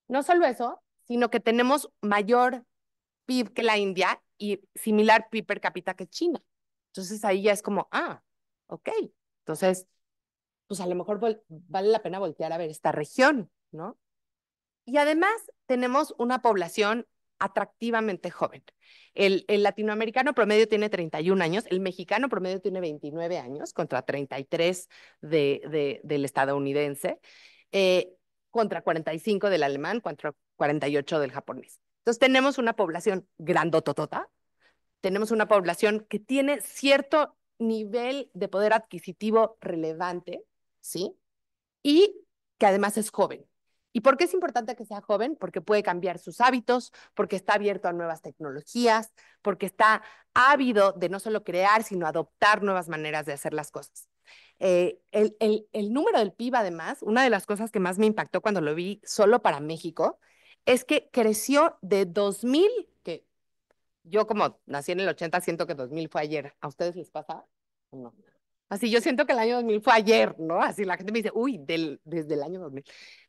No solo eso, sino que tenemos mayor PIB que la India y similar PIB per cápita que China. Entonces ahí ya es como, ok. Entonces, pues a lo mejor vale la pena voltear a ver esta región, ¿no? Y además tenemos una población atractivamente joven. El latinoamericano promedio tiene 31 años, el mexicano promedio tiene 29 años contra 33 del estadounidense, contra 45 del alemán, contra 48 del japonés. Entonces tenemos una población grandototota, tenemos una población que tiene cierto nivel de poder adquisitivo relevante, ¿sí? Y que además es joven. ¿Y por qué es importante que sea joven? Porque puede cambiar sus hábitos, porque está abierto a nuevas tecnologías, porque está ávido de no solo crear, sino adoptar nuevas maneras de hacer las cosas. El número del PIB, además, una de las cosas que más me impactó cuando lo vi solo para México, es que creció de 2000, que yo como nací en el 80, siento que 2000 fue ayer. ¿A ustedes les pasa? No. Así, yo siento que el año 2000 fue ayer, ¿no? Así la gente me dice, desde el año 2000.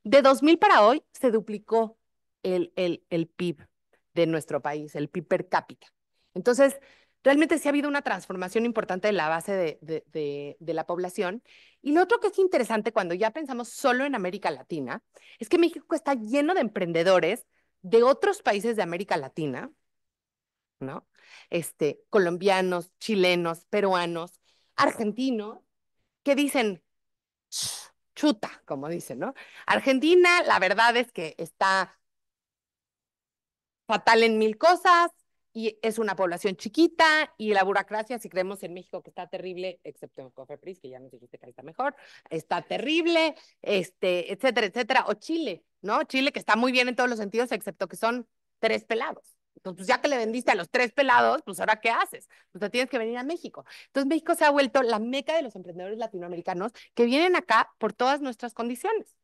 De 2000 para hoy se duplicó el PIB de nuestro país, el PIB per cápita. Entonces, realmente sí ha habido una transformación importante de la base de la población. Y lo otro que es interesante cuando ya pensamos solo en América Latina, es que México está lleno de emprendedores de otros países de América Latina, ¿no? Colombianos, chilenos, peruanos, argentinos, que dicen, chuta, como dicen, ¿no? Argentina, la verdad es que está fatal en 1000 cosas y es una población chiquita y la burocracia, si creemos en México que está terrible, excepto en Cofepris, que ya nos dijiste que ahí está mejor, está terrible, etcétera, etcétera. O Chile, ¿no? Chile que está muy bien en todos los sentidos, excepto que son 3 pelados. Entonces, pues ya que le vendiste a los 3 pelados, pues ahora ¿qué haces? Pues te tienes que venir a México. Entonces, México se ha vuelto la meca de los emprendedores latinoamericanos que vienen acá por todas nuestras condiciones,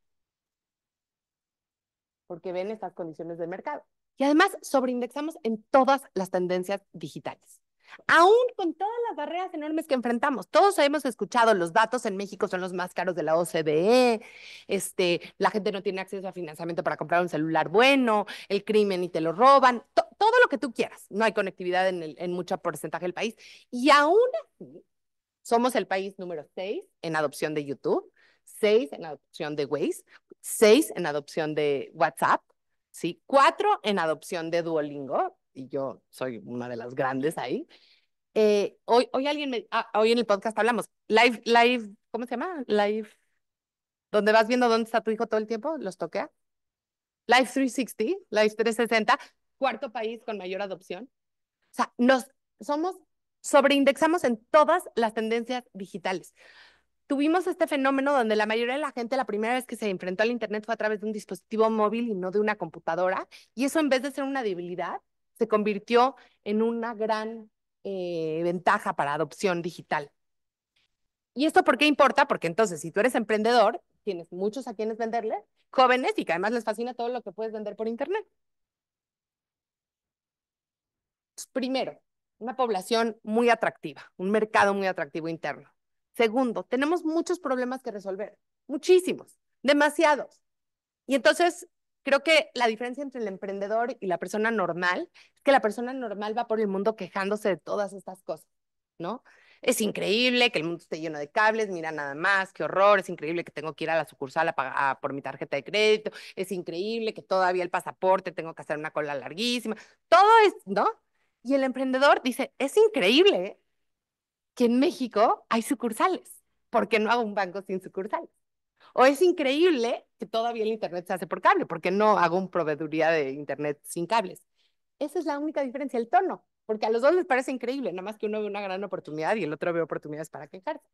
porque ven estas condiciones de mercado. Y además sobreindexamos en todas las tendencias digitales. Aún con todas las barreras enormes que enfrentamos, todos hemos escuchado, los datos en México son los más caros de la OCDE, la gente no tiene acceso a financiamiento para comprar un celular bueno, el crimen y te lo roban, todo lo que tú quieras. No hay conectividad en mucho porcentaje del país. Y aún así, somos el país número 6 en adopción de YouTube, 6 en adopción de Waze, 6 en adopción de WhatsApp, ¿sí? 4 en adopción de Duolingo, y yo soy una de las grandes ahí. Hoy hoy en el podcast hablamos, ¿cómo se llama? Live, donde vas viendo dónde está tu hijo todo el tiempo, los toquea. Live 360, Live 360, cuarto país con mayor adopción. O sea, sobreindexamos en todas las tendencias digitales. Tuvimos este fenómeno donde la mayoría de la gente la primera vez que se enfrentó al Internet fue a través de un dispositivo móvil y no de una computadora. Y eso en vez de ser una debilidad, se convirtió en una gran ventaja para adopción digital. ¿Y esto por qué importa? Porque entonces, si tú eres emprendedor, tienes muchos a quienes venderle, jóvenes y que además les fascina todo lo que puedes vender por Internet. Primero, una población muy atractiva, un mercado muy atractivo interno. Segundo, tenemos muchos problemas que resolver, muchísimos, demasiados. Y entonces, creo que la diferencia entre el emprendedor y la persona normal es que la persona normal va por el mundo quejándose de todas estas cosas, ¿no? Es increíble que el mundo esté lleno de cables, mira nada más, qué horror, es increíble que tengo que ir a la sucursal a pagar por mi tarjeta de crédito, es increíble que todavía el pasaporte tengo que hacer una cola larguísima, todo es, ¿no? Y el emprendedor dice, es increíble que en México hay sucursales, ¿por qué no hago un banco sin sucursales? O es increíble que todavía el Internet se hace por cable, ¿por qué no hago un proveeduría de Internet sin cables? Esa es la única diferencia, el tono, porque a los dos les parece increíble, nada más que uno ve una gran oportunidad y el otro ve oportunidades para quejarse.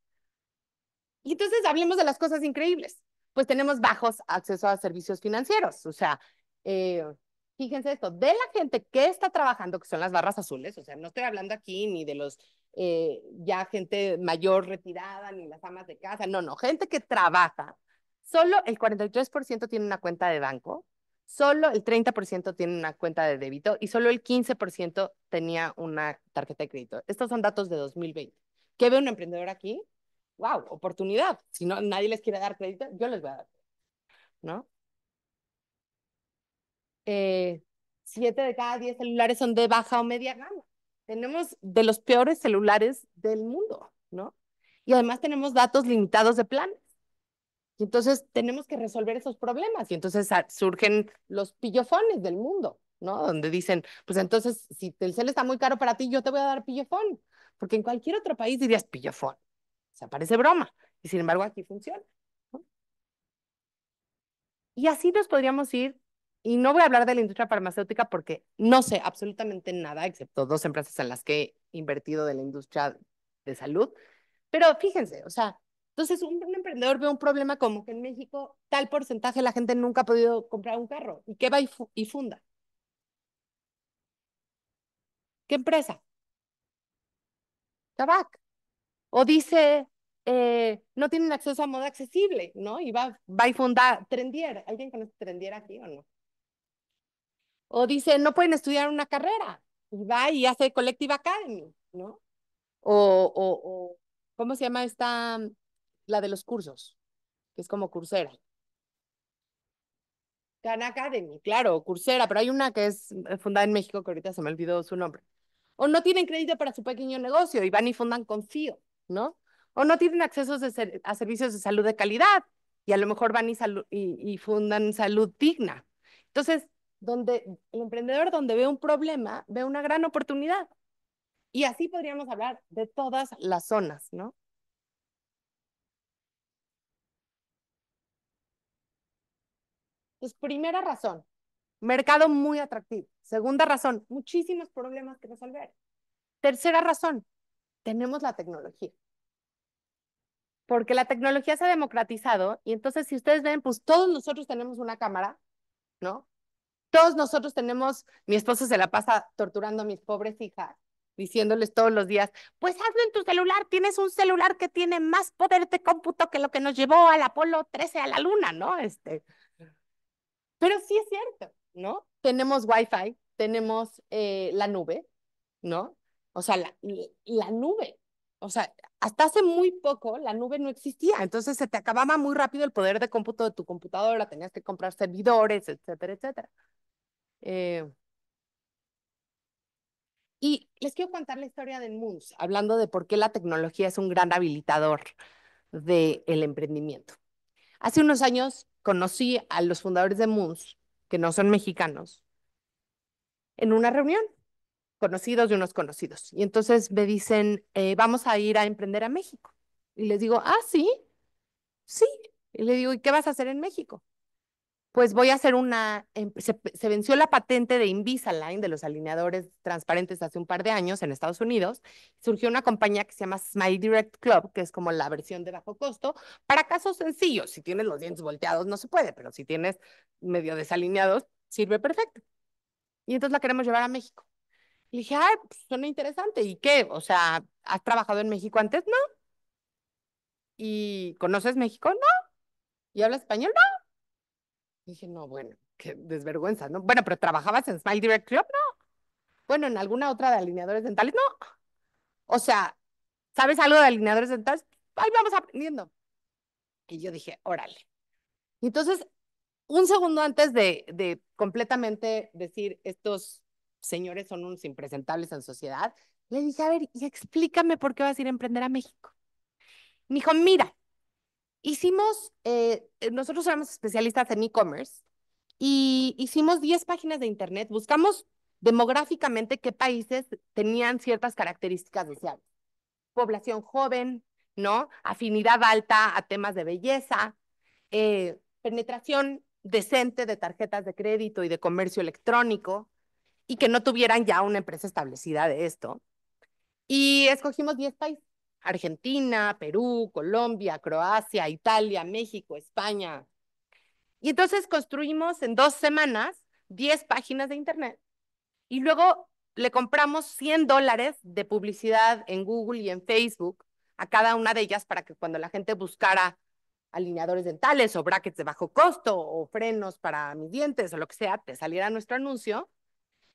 Y entonces hablemos de las cosas increíbles. Pues tenemos bajos acceso a servicios financieros, o sea, fíjense esto, de la gente que está trabajando, que son las barras azules, o sea, no estoy hablando aquí ni de los ya gente mayor retirada, ni las amas de casa, no, gente que trabaja. Solo el 43% tiene una cuenta de banco, solo el 30% tiene una cuenta de débito y solo el 15% tenía una tarjeta de crédito. Estos son datos de 2020. ¿Qué ve un emprendedor aquí? ¡Wow! Oportunidad. Si no, nadie les quiere dar crédito, yo les voy a dar, ¿no? 7 de cada 10 celulares son de baja o media gama. Tenemos de los peores celulares del mundo, ¿no? Y además tenemos datos limitados de planes. Y entonces tenemos que resolver esos problemas. Y entonces surgen los pillofones del mundo, ¿no? Donde dicen, pues entonces, si Telcel está muy caro para ti, yo te voy a dar pillofón. Porque en cualquier otro país dirías pillofón. O sea, parece broma. Y sin embargo, aquí funciona, ¿no? Y así nos podríamos ir. Y no voy a hablar de la industria farmacéutica porque no sé absolutamente nada, excepto 2 empresas en las que he invertido de la industria de salud. Pero fíjense, o sea, entonces un emprendedor ve un problema como que en México tal porcentaje de la gente nunca ha podido comprar un carro. ¿Y qué va y funda? ¿Qué empresa? Tabac. O dice, no tienen acceso a moda accesible, ¿no? Y va y funda Trendier. ¿Alguien conoce Trendier aquí o no? O dice, no pueden estudiar una carrera. Y va y hace Collective Academy, ¿no? O ¿cómo se llama esta? La de los cursos, que es como Coursera. Khan Academy, claro, Coursera, pero hay una que es fundada en México, que ahorita se me olvidó su nombre. O no tienen crédito para su pequeño negocio y van y fundan Confío, ¿no? O no tienen acceso a servicios de salud de calidad y a lo mejor van y fundan Salud Digna. Entonces, el emprendedor donde ve un problema, ve una gran oportunidad. Y así podríamos hablar de todas las zonas, ¿no? Entonces, primera razón, mercado muy atractivo. Segunda razón, muchísimos problemas que resolver. Tercera razón, tenemos la tecnología. Porque la tecnología se ha democratizado y entonces si ustedes ven, pues todos nosotros tenemos una cámara, ¿no? Todos nosotros tenemos, mi esposo se la pasa torturando a mis pobres hijas, diciéndoles todos los días, pues hazlo en tu celular, tienes un celular que tiene más poder de cómputo que lo que nos llevó al Apolo 13 a la luna, ¿no? Pero sí es cierto, ¿no? Tenemos Wi-Fi, tenemos la nube, ¿no? O sea, la nube. O sea, hasta hace muy poco la nube no existía, entonces se te acababa muy rápido el poder de cómputo de tu computadora, tenías que comprar servidores, etcétera, etcétera. Y les quiero contar la historia de Moons, hablando de por qué la tecnología es un gran habilitador del emprendimiento. Hace unos años conocí a los fundadores de Moons, que no son mexicanos, en una reunión, conocidos de unos conocidos. Y entonces me dicen, vamos a ir a emprender a México. Y les digo, ah, sí, sí. Y le digo, ¿y qué vas a hacer en México? Pues voy a hacer se venció la patente de Invisalign, de los alineadores transparentes hace un par de años en Estados Unidos. Surgió una compañía que se llama Smile Direct Club, que es como la versión de bajo costo, para casos sencillos. Si tienes los dientes volteados no se puede, pero si tienes medio desalineados, sirve perfecto. Y entonces la queremos llevar a México. Y dije, ay, pues suena interesante. ¿Y qué? O sea, ¿has trabajado en México antes? No. ¿Y conoces México? No. ¿Y hablas español? No. Dije, no, bueno, qué desvergüenza, ¿no? Bueno, pero ¿trabajabas en Smile Direct Club? No. Bueno, ¿en alguna otra de alineadores dentales? No. O sea, ¿sabes algo de alineadores dentales? Ahí vamos aprendiendo. Y yo dije, órale. Y entonces, un segundo antes de completamente decir, estos señores son unos impresentables en sociedad, le dije, a ver, y explícame por qué vas a ir a emprender a México. Me dijo, mira, nosotros éramos especialistas en e-commerce y hicimos 10 páginas de internet, buscamos demográficamente qué países tenían ciertas características deseables. Población joven, ¿no? Afinidad alta a temas de belleza, penetración decente de tarjetas de crédito y de comercio electrónico, y que no tuvieran ya una empresa establecida de esto. Y escogimos 10 países: Argentina, Perú, Colombia, Croacia, Italia, México, España. Y entonces construimos en 2 semanas 10 páginas de internet y luego le compramos $100 de publicidad en Google y en Facebook a cada una de ellas para que cuando la gente buscara alineadores dentales o brackets de bajo costo o frenos para mis dientes o lo que sea, te saliera nuestro anuncio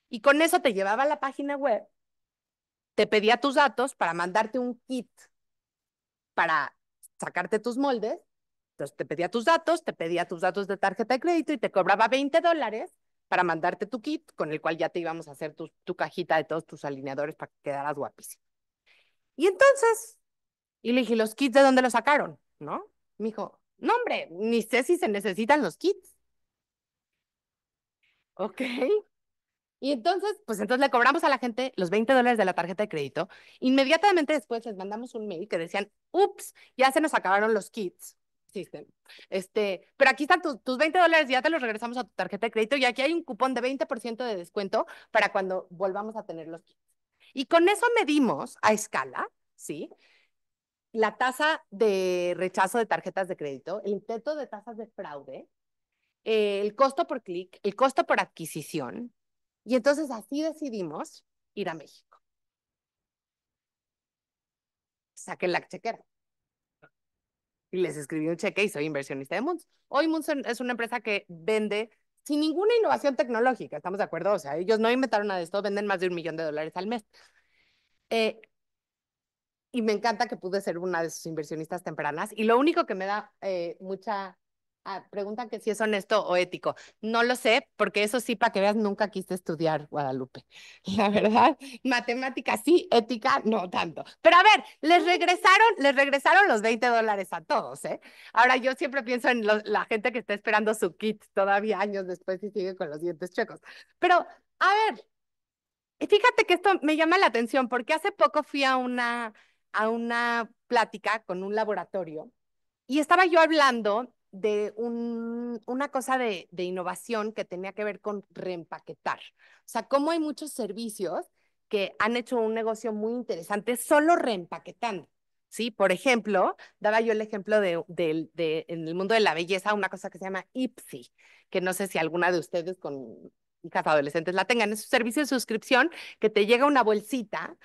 y con eso te llevaba a la página web, te pedía tus datos para mandarte un kit para sacarte tus moldes. Entonces te pedía tus datos de tarjeta de crédito y te cobraba $20 para mandarte tu kit, con el cual ya te íbamos a hacer tu cajita de todos tus alineadores para que quedaras guapísimo. Y entonces, y le dije, ¿los kits de dónde los sacaron? ¿No? Me dijo, no, hombre, ni sé si se necesitan los kits. Ok. Y entonces, pues entonces le cobramos a la gente los $20 de la tarjeta de crédito. Inmediatamente después les mandamos un mail que decían, ups, ya se nos acabaron los kits. System. Pero aquí están tus $20, ya te los regresamos a tu tarjeta de crédito y aquí hay un cupón de 20% de descuento para cuando volvamos a tener los kits. Y con eso medimos a escala, ¿sí? La tasa de rechazo de tarjetas de crédito, el intento de tasas de fraude, el costo por clic, el costo por adquisición. Y entonces así decidimos ir a México. Saquen la chequera. Y les escribí un cheque y soy inversionista de Moons. Hoy Moons es una empresa que vende sin ninguna innovación tecnológica, ¿estamos de acuerdo? O sea, ellos no inventaron nada de esto, venden más de $1 millón al mes. Y me encanta que pude ser una de sus inversionistas tempranas. Y lo único que me da mucha... preguntan que si es honesto o ético. No lo sé, porque eso sí, para que veas, nunca quise estudiar, Guadalupe. La verdad, matemática sí, ética no tanto. Pero a ver, les regresaron los $20 a todos, ¿eh? Ahora, yo siempre pienso en la gente que está esperando su kit todavía años después y sigue con los dientes chuecos. Pero, a ver, fíjate que esto me llama la atención porque hace poco fui a una plática con un laboratorio y estaba yo hablando de una cosa de innovación que tenía que ver con reempaquetar. O sea, cómo hay muchos servicios que han hecho un negocio muy interesante solo reempaquetando. ¿Sí? Por ejemplo, daba yo el ejemplo en el mundo de la belleza, una cosa que se llama Ipsy, que no sé si alguna de ustedes con hijas adolescentes la tengan. Es un servicio de suscripción que te llega una bolsita,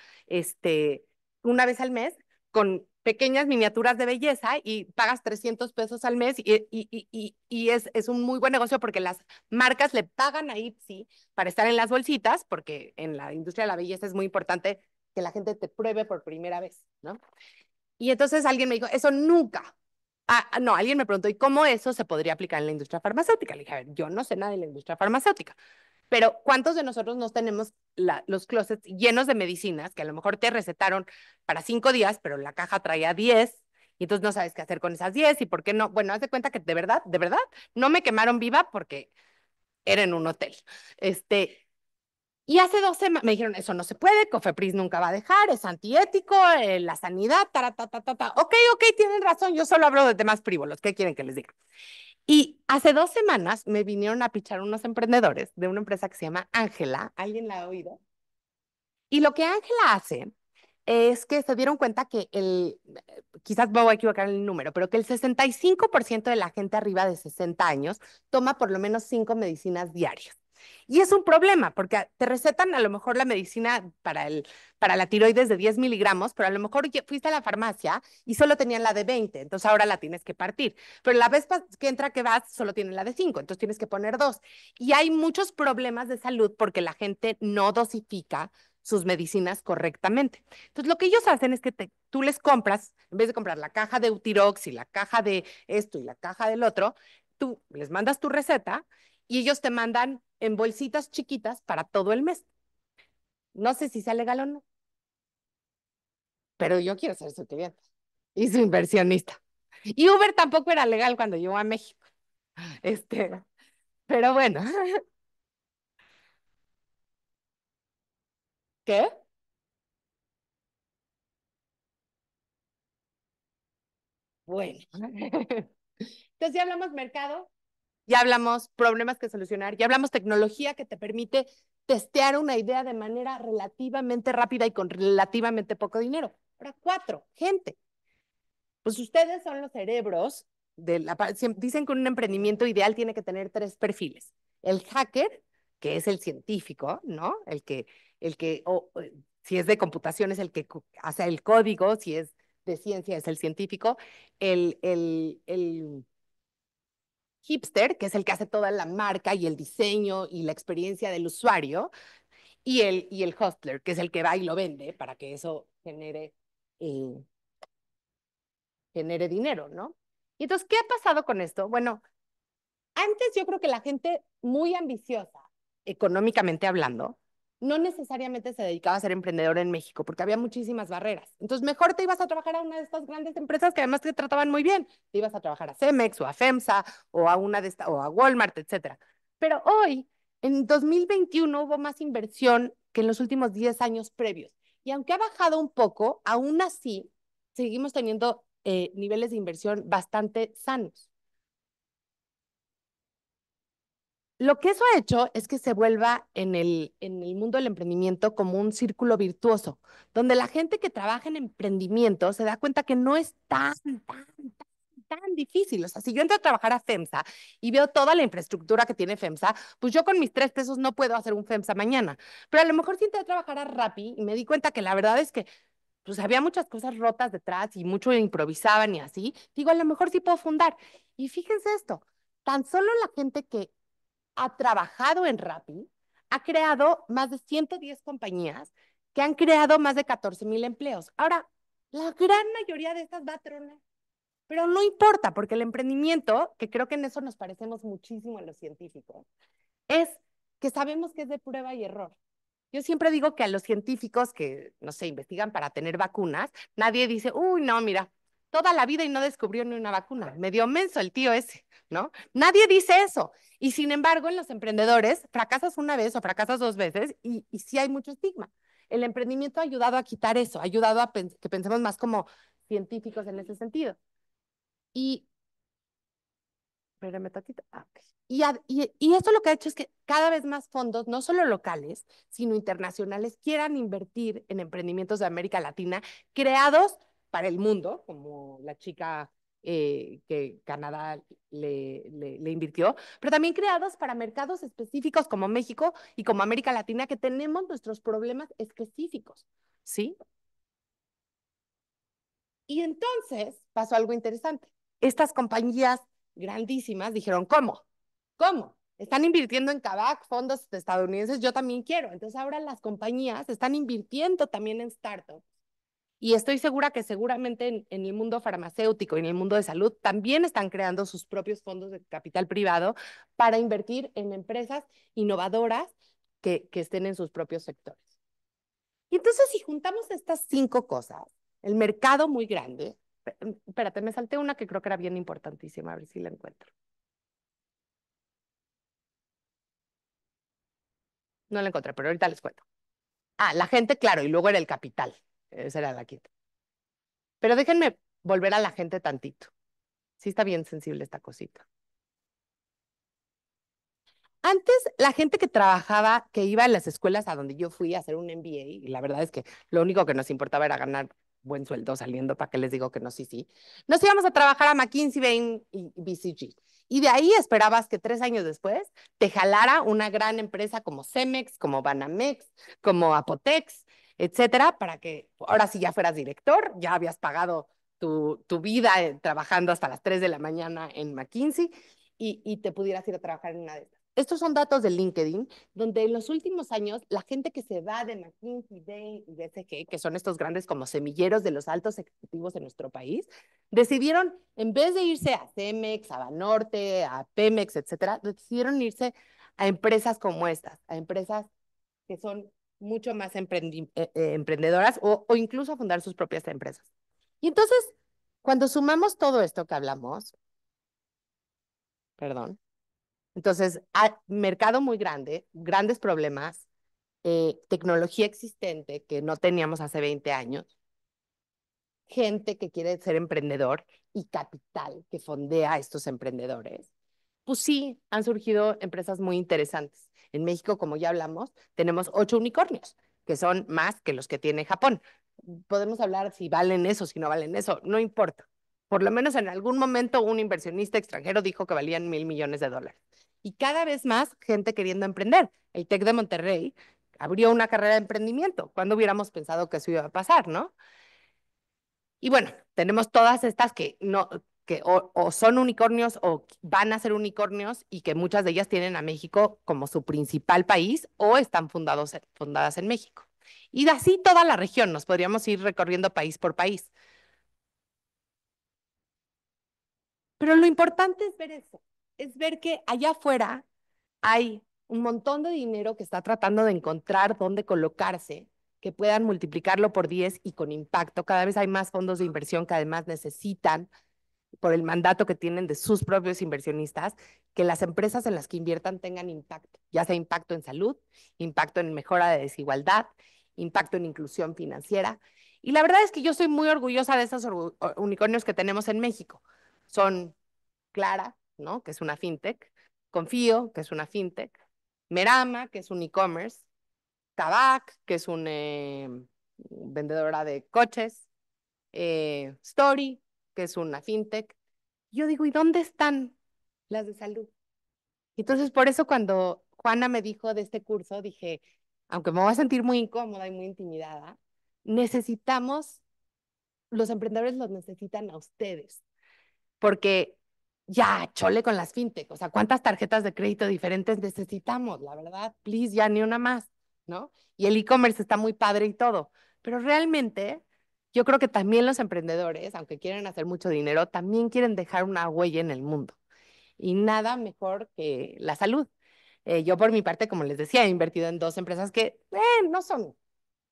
una vez al mes con pequeñas miniaturas de belleza y pagas 300 pesos al mes y es un muy buen negocio porque las marcas le pagan a Ipsy para estar en las bolsitas, porque en la industria de la belleza es muy importante que la gente te pruebe por primera vez, ¿no? Y entonces alguien me dijo, eso nunca. No, alguien me preguntó, ¿y cómo eso se podría aplicar en la industria farmacéutica? Le dije, a ver, yo no sé nada de la industria farmacéutica, pero ¿cuántos de nosotros nos tenemos los closets llenos de medicinas que a lo mejor te recetaron para 5 días, pero la caja traía 10 y entonces no sabes qué hacer con esas 10 y por qué no? Bueno, haz de cuenta que de verdad, no me quemaron viva porque era en un hotel. Y hace 2 semanas me dijeron, eso no se puede, Cofepris nunca va a dejar, es antiético, la sanidad, ta. Ok, tienen razón, yo solo hablo de temas frívolos, ¿qué quieren que les diga? Y hace 2 semanas me vinieron a pichar unos emprendedores de una empresa que se llama Ángela. ¿Alguien la ha oído? Y lo que Ángela hace es que se dieron cuenta que quizás me voy a equivocar en el número, pero que el 65% de la gente arriba de 60 años toma por lo menos 5 medicinas diarias. Y es un problema, porque te recetan a lo mejor la medicina para la tiroides de 10 miligramos, pero a lo mejor fuiste a la farmacia y solo tenían la de 20, entonces ahora la tienes que partir. Pero la vez que entra que vas, solo tienen la de 5, entonces tienes que poner 2. Y hay muchos problemas de salud porque la gente no dosifica sus medicinas correctamente. Entonces, lo que ellos hacen es que tú les compras, en vez de comprar la caja de Eutirox y la caja de esto y la caja del otro, tú les mandas tu receta y ellos te mandan en bolsitas chiquitas para todo el mes. No sé si sea legal o no, pero yo quiero ser su cliente y su inversionista. Y Uber tampoco era legal cuando llegó a México. Pero bueno. ¿Qué? Bueno. Entonces ya hablamos mercado, ya hablamos problemas que solucionar, ya hablamos tecnología que te permite testear una idea de manera relativamente rápida y con relativamente poco dinero. Ahora, 4, gente. Pues ustedes son los cerebros dicen que un emprendimiento ideal tiene que tener 3 perfiles. El hacker, que es el científico, ¿no? Si es de computación es el que hace el código, si es de ciencia es el científico, el hipster, que es el que hace toda la marca y el diseño y la experiencia del usuario, y el hustler, que es el que va y lo vende para que eso eh, genere dinero, ¿no? Y entonces, ¿qué ha pasado con esto? Bueno, antes yo creo que la gente muy ambiciosa, económicamente hablando, no necesariamente se dedicaba a ser emprendedor en México porque había muchísimas barreras. Entonces, mejor te ibas a trabajar a una de estas grandes empresas que además te trataban muy bien. Te ibas a trabajar a Cemex o a FEMSA o a una de estas o a Walmart, etcétera. Pero hoy, en 2021, hubo más inversión que en los últimos 10 años previos. Y aunque ha bajado un poco, aún así seguimos teniendo niveles de inversión bastante sanos. Lo que eso ha hecho es que se vuelva en el mundo del emprendimiento como un círculo virtuoso, donde la gente que trabaja en emprendimiento se da cuenta que no es tan difícil. O sea, si yo entro a trabajar a FEMSA y veo toda la infraestructura que tiene FEMSA, pues yo con mis 3 pesos no puedo hacer un FEMSA mañana. Pero a lo mejor si entré a trabajar a Rappi y me di cuenta que la verdad es que pues había muchas cosas rotas detrás y mucho improvisaban y así, digo, a lo mejor sí puedo fundar. Y fíjense esto, tan solo la gente que ha trabajado en Rappi, ha creado más de 110 compañías que han creado más de 14,000 empleos. Ahora, la gran mayoría de estas va a tronar, pero no importa, porque el emprendimiento, que creo que en eso nos parecemos muchísimo a los científicos, es que sabemos que es de prueba y error. Yo siempre digo que a los científicos que, no sé, investigan para tener vacunas, nadie dice, uy, no, mira, toda la vida y no descubrió ni una vacuna. Medio menso el tío ese, ¿no? Nadie dice eso. Y sin embargo, en los emprendedores, fracasas una vez o fracasas 2 veces y sí hay mucho estigma. El emprendimiento ha ayudado a quitar eso, ha ayudado a que pensemos más como científicos en ese sentido. Y espérame tantito. Ok. Y esto lo que ha hecho es que cada vez más fondos, no solo locales, sino internacionales, quieran invertir en emprendimientos de América Latina creados para el mundo, como la chica que Canadá le invirtió, pero también creados para mercados específicos como México y como América Latina, que tenemos nuestros problemas específicos, ¿sí? Y entonces pasó algo interesante. Estas compañías grandísimas dijeron, ¿cómo? ¿Cómo? Están invirtiendo en Kavak, fondos estadounidenses, yo también quiero. Entonces ahora las compañías están invirtiendo también en startups. Y estoy segura que seguramente en el mundo farmacéutico y en el mundo de salud también están creando sus propios fondos de capital privado para invertir en empresas innovadoras que estén en sus propios sectores. Y entonces, si juntamos estas 5 cosas, el mercado muy grande, espérate, me salté una que creo que era bien importantísima, a ver si la encuentro. No la encontré, pero ahorita les cuento. Ah, la gente, claro, y luego era el capital. Esa era la quinta. Pero déjenme volver a la gente tantito. Sí está bien sensible esta cosita. Antes, la gente que trabajaba, que iba a las escuelas a donde yo fui a hacer un MBA, y la verdad es que lo único que nos importaba era ganar buen sueldo saliendo, ¿para qué les digo que no? Sí, sí. Nos íbamos a trabajar a McKinsey, Bain y BCG. Y de ahí esperabas que 3 años después te jalara una gran empresa como Cemex, como Banamex, como Apotex, etcétera, para que ahora sí ya fueras director, ya habías pagado tu vida trabajando hasta las 3 de la mañana en McKinsey y te pudieras ir a trabajar en una de estas. Estos son datos de LinkedIn, donde en los últimos años la gente que se va de McKinsey, Bain y BCG, que son estos grandes como semilleros de los altos ejecutivos en nuestro país, decidieron, en vez de irse a Cemex, a Banorte, a Pemex, etcétera, decidieron irse a empresas como estas, a empresas que son mucho más emprendedoras o incluso a fundar sus propias empresas. Y entonces, cuando sumamos todo esto que hablamos, perdón, entonces, mercado muy grande, grandes problemas, tecnología existente que no teníamos hace 20 años, gente que quiere ser emprendedor y capital que fondea a estos emprendedores. Pues sí, han surgido empresas muy interesantes. En México, como ya hablamos, tenemos 8 unicornios, que son más que los que tiene Japón. Podemos hablar si valen eso, si no valen eso, no importa. Por lo menos en algún momento un inversionista extranjero dijo que valían $1,000,000,000. Y cada vez más gente queriendo emprender. El TEC de Monterrey abrió una carrera de emprendimiento. ¿Cuándo hubiéramos pensado que eso iba a pasar, no? Y bueno, tenemos todas estas que no, que o son unicornios o van a ser unicornios y que muchas de ellas tienen a México como su principal país o están fundadas en México. Y así toda la región, nos podríamos ir recorriendo país por país. Pero lo importante es ver eso, es ver que allá afuera hay un montón de dinero que está tratando de encontrar dónde colocarse, que puedan multiplicarlo por 10 y con impacto. Cada vez hay más fondos de inversión que además necesitan, por el mandato que tienen de sus propios inversionistas, que las empresas en las que inviertan tengan impacto, ya sea impacto en salud, impacto en mejora de desigualdad, impacto en inclusión financiera. Y la verdad es que yo soy muy orgullosa de esos unicornios que tenemos en México. Son Clara, ¿no? Que es una fintech, Confío, que es una fintech, Merama, que es un e-commerce, Kavak, que es una vendedora de coches, Story, que es una fintech. Yo digo, ¿y dónde están las de salud? Entonces, por eso cuando Juana me dijo de este curso, dije, aunque me voy a sentir muy incómoda y muy intimidada, necesitamos, los emprendedores los necesitan a ustedes, porque ya, chole con las fintech, o sea, ¿cuántas tarjetas de crédito diferentes necesitamos? La verdad, please, ya ni una más, ¿no? Y el e-commerce está muy padre y todo, pero realmente yo creo que también los emprendedores, aunque quieren hacer mucho dinero, también quieren dejar una huella en el mundo. Y nada mejor que la salud. Yo por mi parte, como les decía, he invertido en 2 empresas que no son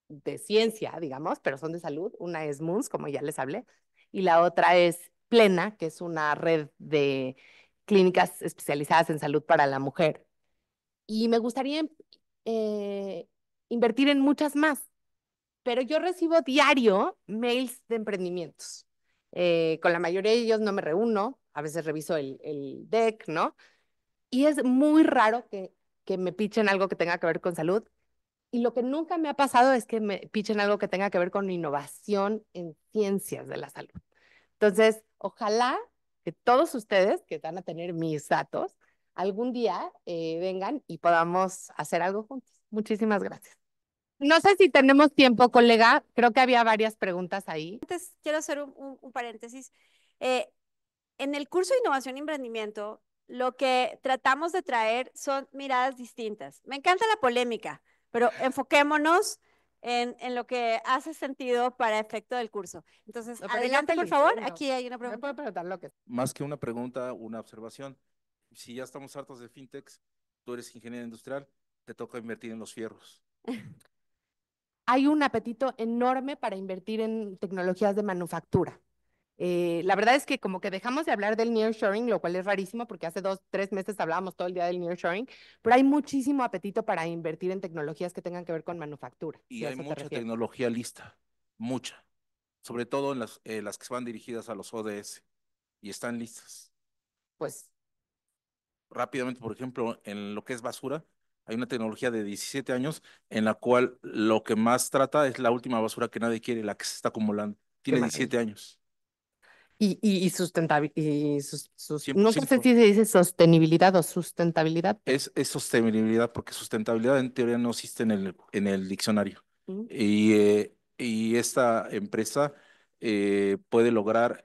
de ciencia, digamos, pero son de salud. Una es Moons, como ya les hablé, y la otra es Plena, que es una red de clínicas especializadas en salud para la mujer. Y me gustaría eh, invertir en muchas más, pero yo recibo diario mails de emprendimientos. Con la mayoría de ellos no me reúno, a veces reviso el deck, ¿no? Y es muy raro que me pitchen algo que tenga que ver con salud. Y lo que nunca me ha pasado es que me pitchen algo que tenga que ver con innovación en ciencias de la salud. Entonces, ojalá que todos ustedes que van a tener mis datos, algún día vengan y podamos hacer algo juntos. Muchísimas gracias. No sé si tenemos tiempo, colega. Creo que había varias preguntas ahí. Antes quiero hacer un paréntesis. Eh, en el curso de innovación y emprendimiento, lo que tratamos de traer son miradas distintas. Me encanta la polémica, pero enfoquémonos en lo que hace sentido para efecto del curso. Entonces, No, pero yo adelante, por feliz, favor. ¿eh? No. Aquí hay una Me pregunta. puede preguntar lo que Más que una pregunta, una observación. Si ya estamos hartos de fintechs, tú eres ingeniero industrial, te toca invertir en los fierros. hay un apetito enorme para invertir en tecnologías de manufactura. La verdad es que como que dejamos de hablar del nearshoring, lo cual es rarísimo porque hace 2, 3 meses hablábamos todo el día del nearshoring, pero hay muchísimo apetito para invertir en tecnologías que tengan que ver con manufactura, Y si a hay eso te mucha refieres. tecnología lista, mucha. Sobre todo en las que van dirigidas a los ODS y están listas. Pues, Rápidamente, por ejemplo, en lo que es basura, hay una tecnología de 17 años en la cual lo que más trata es la última basura que nadie quiere, la que se está acumulando. qué Tiene maravilla. 17 años. Y sustentabilidad, nunca sé 100%. si se dice sostenibilidad o sustentabilidad, pero Es sostenibilidad, porque sustentabilidad en teoría no existe en el diccionario. mm, Y esta empresa puede lograr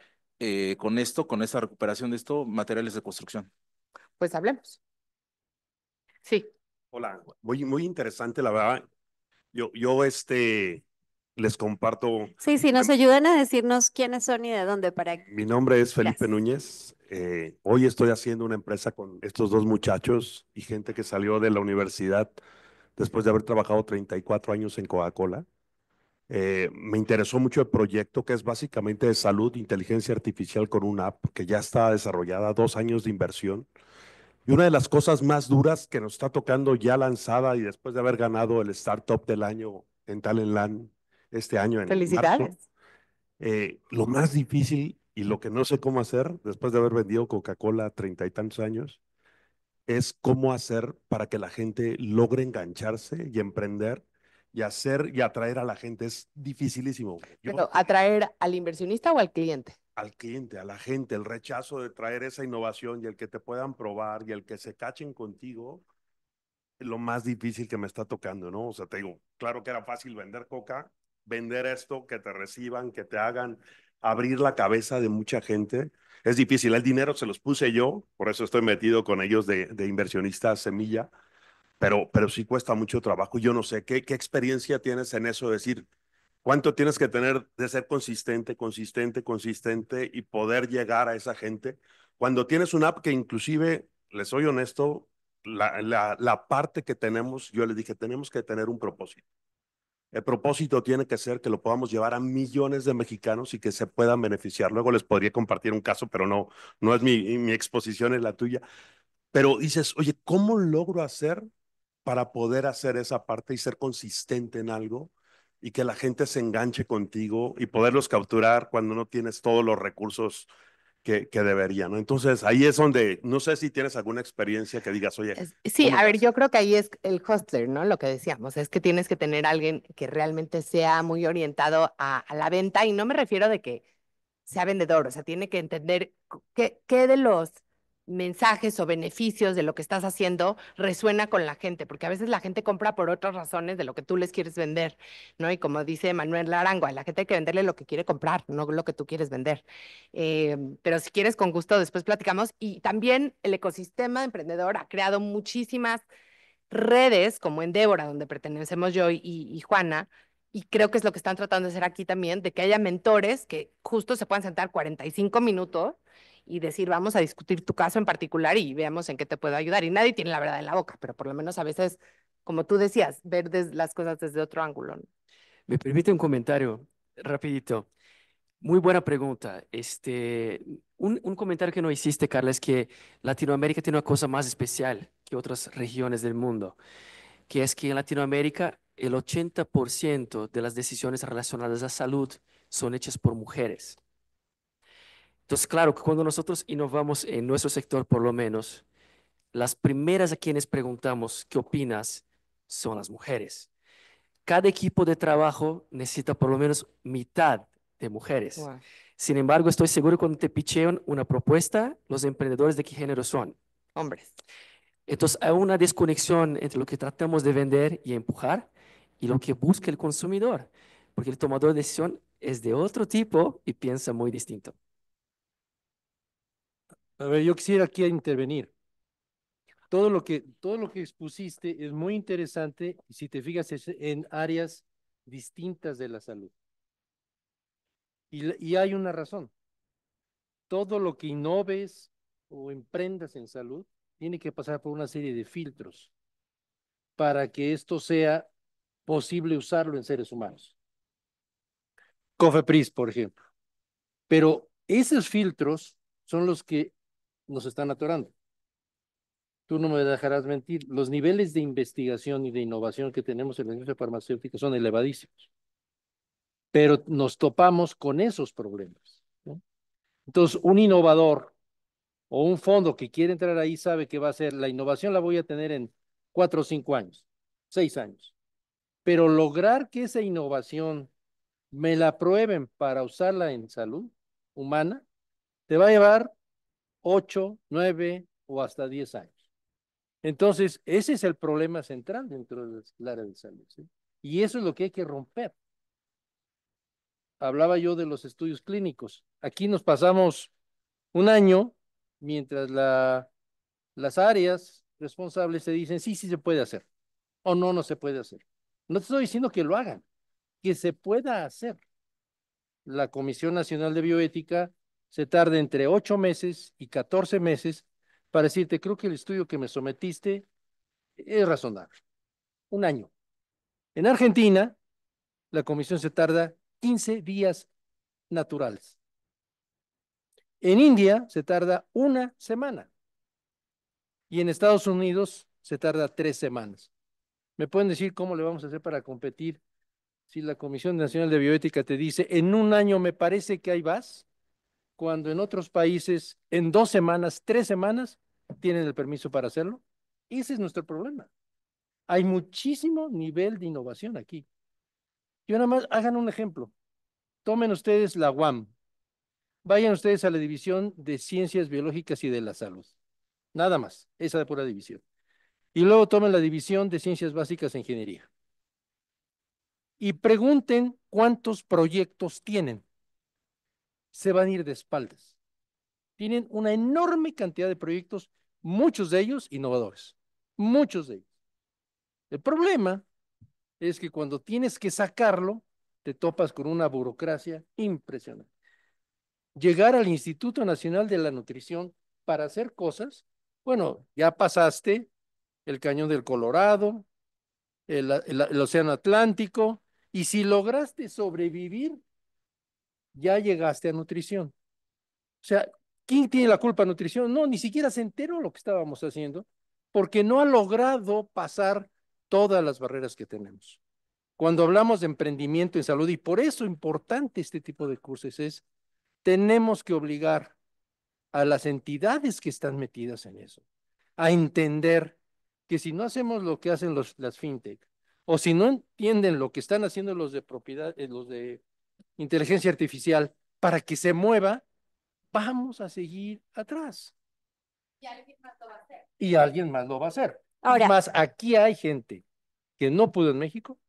con esta recuperación de esto, materiales de construcción. pues hablemos. Sí, Hola, muy interesante, la verdad. Yo les comparto. Sí, sí, nos ayudan a decirnos quiénes son y de dónde para... Mi nombre es Felipe Gracias. Núñez. Hoy estoy haciendo una empresa con estos dos muchachos y gente que salió de la universidad después de haber trabajado 34 años en Coca-Cola. Me interesó mucho el proyecto, que es básicamente de salud, inteligencia artificial con una app que ya está desarrollada, 2 años de inversión. Y una de las cosas más duras que nos está tocando ya lanzada y después de haber ganado el Startup del año en Talentland este año en marzo, felicidades. lo más difícil y lo que no sé cómo hacer después de haber vendido Coca-Cola 30 y tantos años es cómo hacer para que la gente logre engancharse y emprender y hacer y atraer a la gente. Es dificilísimo. Pero ¿atraer al inversionista o al cliente? Al cliente, a la gente, el rechazo de traer esa innovación y el que te puedan probar y el que se cachen contigo, es lo más difícil que me está tocando, ¿no? O sea, te digo, claro que era fácil vender coca, vender esto, que te reciban, que te hagan abrir la cabeza de mucha gente. Es difícil, el dinero se los puse yo, por eso estoy metido con ellos de inversionista semilla, pero sí cuesta mucho trabajo. Yo no sé, ¿qué experiencia tienes en eso de decir, cuánto tienes que tener de ser consistente, consistente, consistente y poder llegar a esa gente? Cuando tienes una app que inclusive, les soy honesto, la parte que tenemos, yo les dije, tenemos que tener un propósito. El propósito tiene que ser que lo podamos llevar a millones de mexicanos y que se puedan beneficiar. Luego les podría compartir un caso, pero no es mi exposición, es la tuya. Pero dices, oye, ¿cómo logro hacer para poder hacer esa parte y ser consistente en algo y que la gente se enganche contigo y poderlos capturar cuando no tienes todos los recursos que debería, ¿no? Entonces ahí es donde, no sé si tienes alguna experiencia que digas, oye, Sí, ¿cómo a le ver, haces? yo creo que ahí es el hustler, ¿no? Lo que decíamos, es que tienes que tener alguien que realmente sea muy orientado a la venta y no me refiero de que sea vendedor, o sea, tiene que entender qué de los mensajes o beneficios de lo que estás haciendo resuena con la gente, porque a veces la gente compra por otras razones de lo que tú les quieres vender, ¿no? Y como dice Manuel Arango, a la gente hay que venderle lo que quiere comprar, no lo que tú quieres vender. Pero si quieres, con gusto, después platicamos. Y también el ecosistema emprendedor ha creado muchísimas redes, como Endeavor, donde pertenecemos yo y Juana, y creo que es lo que están tratando de hacer aquí también, de que haya mentores que justo se puedan sentar 45 minutos y decir, vamos a discutir tu caso en particular y veamos en qué te puedo ayudar. Y nadie tiene la verdad en la boca, pero por lo menos a veces, como tú decías, ver las cosas desde otro ángulo, ¿no? Me permite un comentario rapidito. Muy buena pregunta. Un comentario que no hiciste, Carla, es que Latinoamérica tiene una cosa más especial que otras regiones del mundo, que es que en Latinoamérica el 80% de las decisiones relacionadas a salud son hechas por mujeres. Entonces, claro, que cuando nosotros innovamos en nuestro sector, por lo menos, las primeras a quienes preguntamos qué opinas son las mujeres. Cada equipo de trabajo necesita por lo menos mitad de mujeres. Wow. Sin embargo, estoy seguro que cuando te pichean una propuesta, los emprendedores de qué género son. Hombres. Entonces, hay una desconexión entre lo que tratamos de vender y empujar y lo que busca el consumidor, porque el tomador de decisión es de otro tipo y piensa muy distinto. A ver, yo quisiera aquí intervenir. Todo lo que expusiste es muy interesante y si te fijas es en áreas distintas de la salud. Y hay una razón. Todo lo que innoves o emprendas en salud tiene que pasar por una serie de filtros para que esto sea posible usarlo en seres humanos. Cofepris, por ejemplo. Pero esos filtros son los que nos están atorando. Tú no me dejarás mentir, los niveles de investigación y de innovación que tenemos en la industria farmacéutica son elevadísimos, pero nos topamos con esos problemas, ¿no? Entonces, un innovador o un fondo que quiere entrar ahí sabe que va a ser, la innovación la voy a tener en 4 o 5 años, 6 años, pero lograr que esa innovación me la prueben para usarla en salud humana, te va a llevar 8, 9 o hasta 10 años. Entonces, ese es el problema central dentro del área de salud, ¿sí? Y eso es lo que hay que romper. Hablaba yo de los estudios clínicos. Aquí nos pasamos un año mientras las áreas responsables se dicen, sí, sí se puede hacer, o no, no se puede hacer. No te estoy diciendo que lo hagan, que se pueda hacer. La Comisión Nacional de Bioética se tarda entre 8 meses y 14 meses para decirte, creo que el estudio que me sometiste es razonable. Un año. En Argentina, la comisión se tarda 15 días naturales. En India se tarda una semana. Y en Estados Unidos se tarda 3 semanas. ¿Me pueden decir cómo le vamos a hacer para competir si la Comisión Nacional de Bioética te dice, en un año me parece que ahí vas, cuando en otros países en 2 semanas, 3 semanas, tienen el permiso para hacerlo? Ese es nuestro problema. Hay muchísimo nivel de innovación aquí. Yo nada más hagan un ejemplo. Tomen ustedes la UAM. Vayan ustedes a la División de Ciencias Biológicas y de la Salud. Nada más, esa de pura división. Y luego tomen la División de Ciencias Básicas e Ingeniería. Y pregunten cuántos proyectos tienen. Se van a ir de espaldas. Tienen una enorme cantidad de proyectos, muchos de ellos innovadores. Muchos de ellos. El problema es que cuando tienes que sacarlo, te topas con una burocracia impresionante. Llegar al Instituto Nacional de la Nutrición para hacer cosas, bueno, ya pasaste el Cañón del Colorado, el Océano Atlántico, y si lograste sobrevivir, ya llegaste a nutrición. O sea, ¿quién tiene la culpa de nutrición? No, ni siquiera se enteró lo que estábamos haciendo, porque no ha logrado pasar todas las barreras que tenemos. Cuando hablamos de emprendimiento en salud, y por eso importante este tipo de cursos, es tenemos que obligar a las entidades que están metidas en eso a entender que si no hacemos lo que hacen las fintech, o si no entienden lo que están haciendo los de propiedad, los de inteligencia artificial, para que se mueva, vamos a seguir atrás. Y alguien más lo va a hacer. Y alguien más lo va a hacer. Ahora, Es más, aquí hay gente que no pudo en México,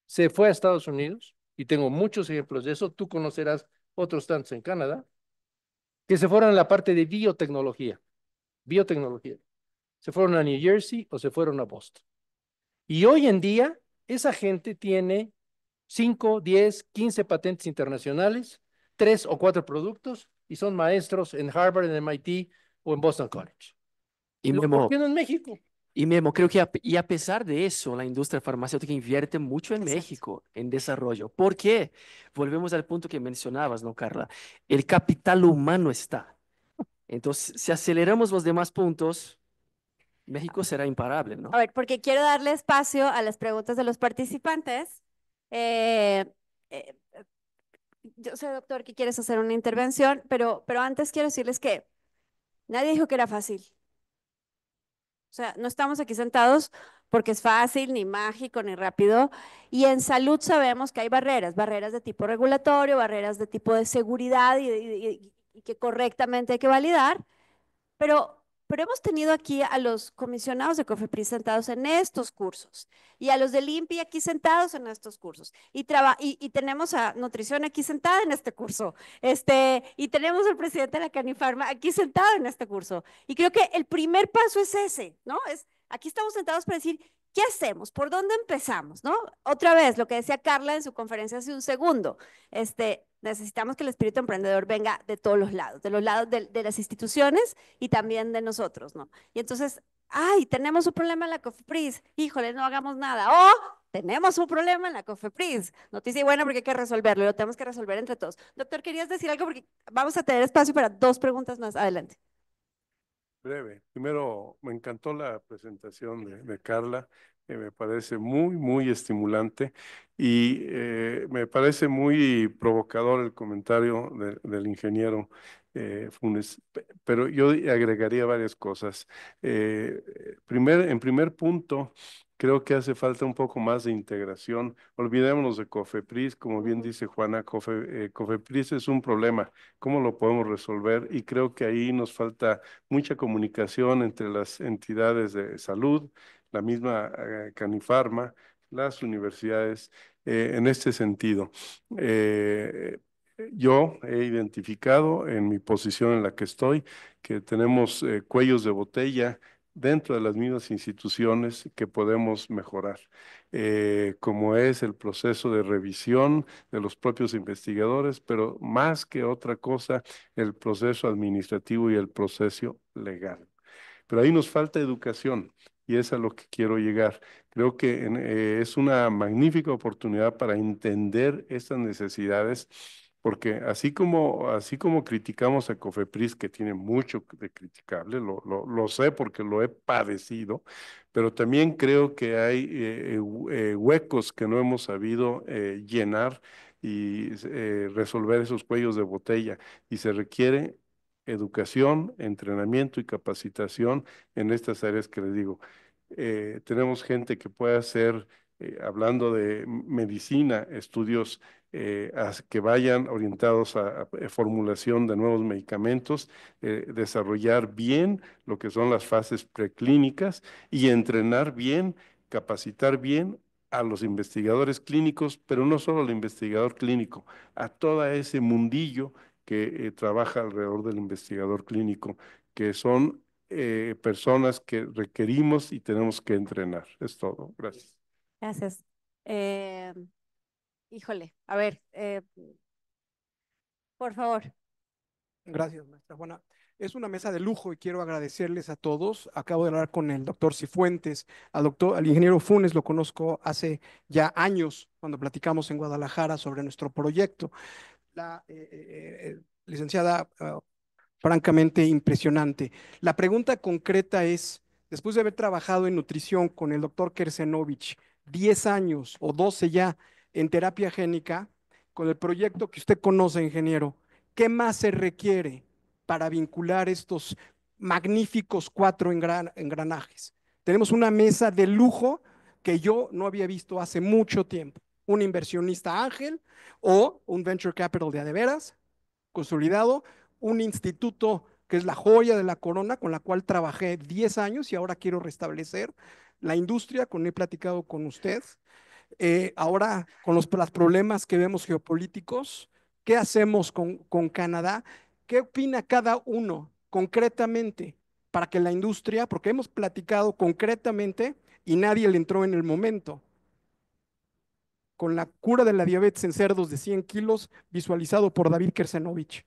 se fue a Estados Unidos, y tengo muchos ejemplos de eso, tú conocerás otros tantos en Canadá, que se fueron a la parte de biotecnología. Se fueron a New Jersey o se fueron a Boston. Y hoy en día, esa gente tiene 5, 10, 15 patentes internacionales, 3 o 4 productos y son maestros en Harvard, en MIT o en Boston College. Y ¿Por Memo, qué no en México? creo que a pesar de eso, la industria farmacéutica invierte mucho en México, en desarrollo. ¿Por qué? Volvemos al punto que mencionabas, ¿no, Carla? El capital humano está. Entonces, si aceleramos los demás puntos, México será imparable, ¿no? a ver, porque quiero darle espacio a las preguntas de los participantes. Eh, eh, yo sé, doctor, que quieres hacer una intervención, pero antes quiero decirles que nadie dijo que era fácil. O sea, no estamos aquí sentados porque es fácil, ni mágico, ni rápido. Y en salud sabemos que hay barreras, barreras de tipo regulatorio, barreras de tipo de seguridad y que correctamente hay que validar. Pero pero hemos tenido aquí a los comisionados de COFEPRIS sentados en estos cursos y a los del INPI aquí sentados en estos cursos y tenemos a Nutrición aquí sentada en este curso y tenemos al presidente de la Canifarma aquí sentado en este curso. Y creo que el primer paso es ese, ¿no? Aquí estamos sentados para decir, ¿qué hacemos? ¿Por dónde empezamos? ¿No? Otra vez, lo que decía Carla en su conferencia hace un segundo, necesitamos que el espíritu emprendedor venga de todos los lados de las instituciones y también de nosotros, ¿no? Y entonces, ay, tenemos un problema en la COFEPRIS, híjole, no hagamos nada. ¡Oh! Tenemos un problema en la COFEPRIS. Noticia buena porque hay que resolverlo y lo tenemos que resolver entre todos. Doctor, ¿querías decir algo? Porque vamos a tener espacio para 2 preguntas más. Adelante. Breve. Primero, me encantó la presentación de Carla, me parece muy, muy estimulante y me parece muy provocador el comentario del ingeniero Funes, pero yo agregaría varias cosas. En primer punto, creo que hace falta un poco más de integración. Olvidémonos de COFEPRIS, como bien dice Juana, COFEPRIS es un problema. ¿Cómo lo podemos resolver? Y creo que ahí nos falta mucha comunicación entre las entidades de salud, la misma Canifarma, las universidades, en este sentido. Yo he identificado en mi posición en la que estoy que tenemos cuellos de botella dentro de las mismas instituciones que podemos mejorar, como es el proceso de revisión de los propios investigadores, pero más que otra cosa, el proceso administrativo y el proceso legal. Pero ahí nos falta educación y es a lo que quiero llegar. Creo que es una magnífica oportunidad para entender estas necesidades, porque así como criticamos a COFEPRIS, que tiene mucho de criticable, lo sé porque lo he padecido, pero también creo que hay huecos que no hemos sabido llenar y resolver esos cuellos de botella, y se requiere educación, entrenamiento y capacitación en estas áreas que les digo. Tenemos gente que puede hacer, hablando de medicina, estudios que vayan orientados a formulación de nuevos medicamentos, desarrollar bien lo que son las fases preclínicas y entrenar bien, capacitar bien a los investigadores clínicos, pero no solo al investigador clínico, a todo ese mundillo que trabaja alrededor del investigador clínico, que son personas que requerimos y tenemos que entrenar. Es todo. Gracias. Gracias. Híjole, a ver, por favor. Gracias, maestra Juana. Es una mesa de lujo y quiero agradecerles a todos. Acabo de hablar con el doctor Cifuentes, al ingeniero Funes lo conozco hace ya años cuando platicamos en Guadalajara sobre nuestro proyecto. La licenciada, francamente impresionante. La pregunta concreta es, después de haber trabajado en nutrición con el doctor Kersenovich, 10 años o 12 ya en terapia génica, con el proyecto que usted conoce, ingeniero, ¿qué más se requiere para vincular estos magníficos 4 engranajes? Tenemos una mesa de lujo que yo no había visto hace mucho tiempo. Un inversionista ángel o un venture capital de veras consolidado, un instituto que es la joya de la corona con la cual trabajé 10 años y ahora quiero restablecer la industria, con he platicado con usted. Ahora con los problemas que vemos geopolíticos, ¿qué hacemos con Canadá? ¿Qué opina cada uno concretamente para que la industria, porque hemos platicado concretamente y nadie le entró en el momento, con la cura de la diabetes en cerdos de 100 kilos visualizado por David Kersenovich?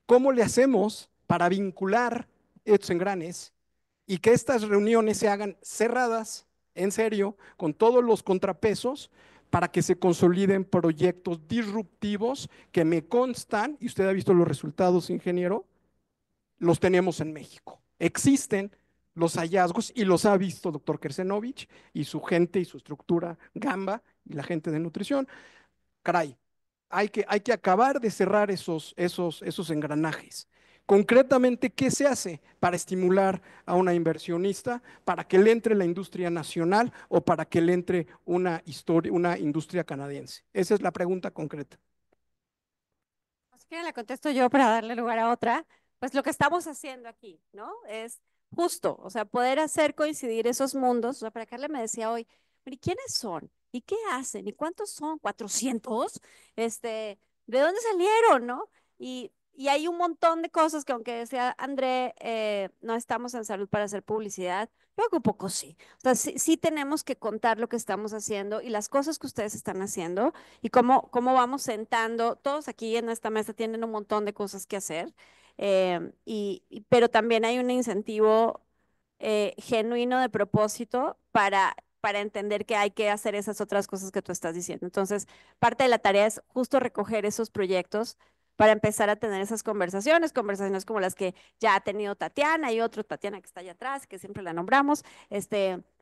¿Cómo le hacemos para vincular estos engranes y que estas reuniones se hagan cerradas, en serio, con todos los contrapesos, para que se consoliden proyectos disruptivos que me constan, y usted ha visto los resultados, ingeniero, los tenemos en México? Existen los hallazgos y los ha visto el doctor Kersenovich y su gente y su estructura Gamba y la gente de nutrición. Caray, hay que acabar de cerrar esos engranajes. Concretamente, ¿qué se hace para estimular a una inversionista para que le entre la industria nacional o para que le entre una industria canadiense? Esa es la pregunta concreta. Si quieren la contesto yo para darle lugar a otra. Pues lo que estamos haciendo aquí, ¿no? Es justo, o sea, poder hacer coincidir esos mundos. O sea, para Carla me decía hoy, ¿y quiénes son? ¿Y qué hacen? ¿Y cuántos son? ¿400? ¿De dónde salieron, no? Y hay un montón de cosas que, aunque decía André, no estamos en salud para hacer publicidad, yo creo que un poco sí. O sea, sí tenemos que contar lo que estamos haciendo y las cosas que ustedes están haciendo y cómo vamos sentando. Todos aquí en esta mesa tienen un montón de cosas que hacer, pero también hay un incentivo genuino de propósito para entender que hay que hacer esas otras cosas que tú estás diciendo. Entonces, parte de la tarea es justo recoger esos proyectos para empezar a tener esas conversaciones como las que ya ha tenido Tatiana y otro Tatiana que está allá atrás, que siempre la nombramos,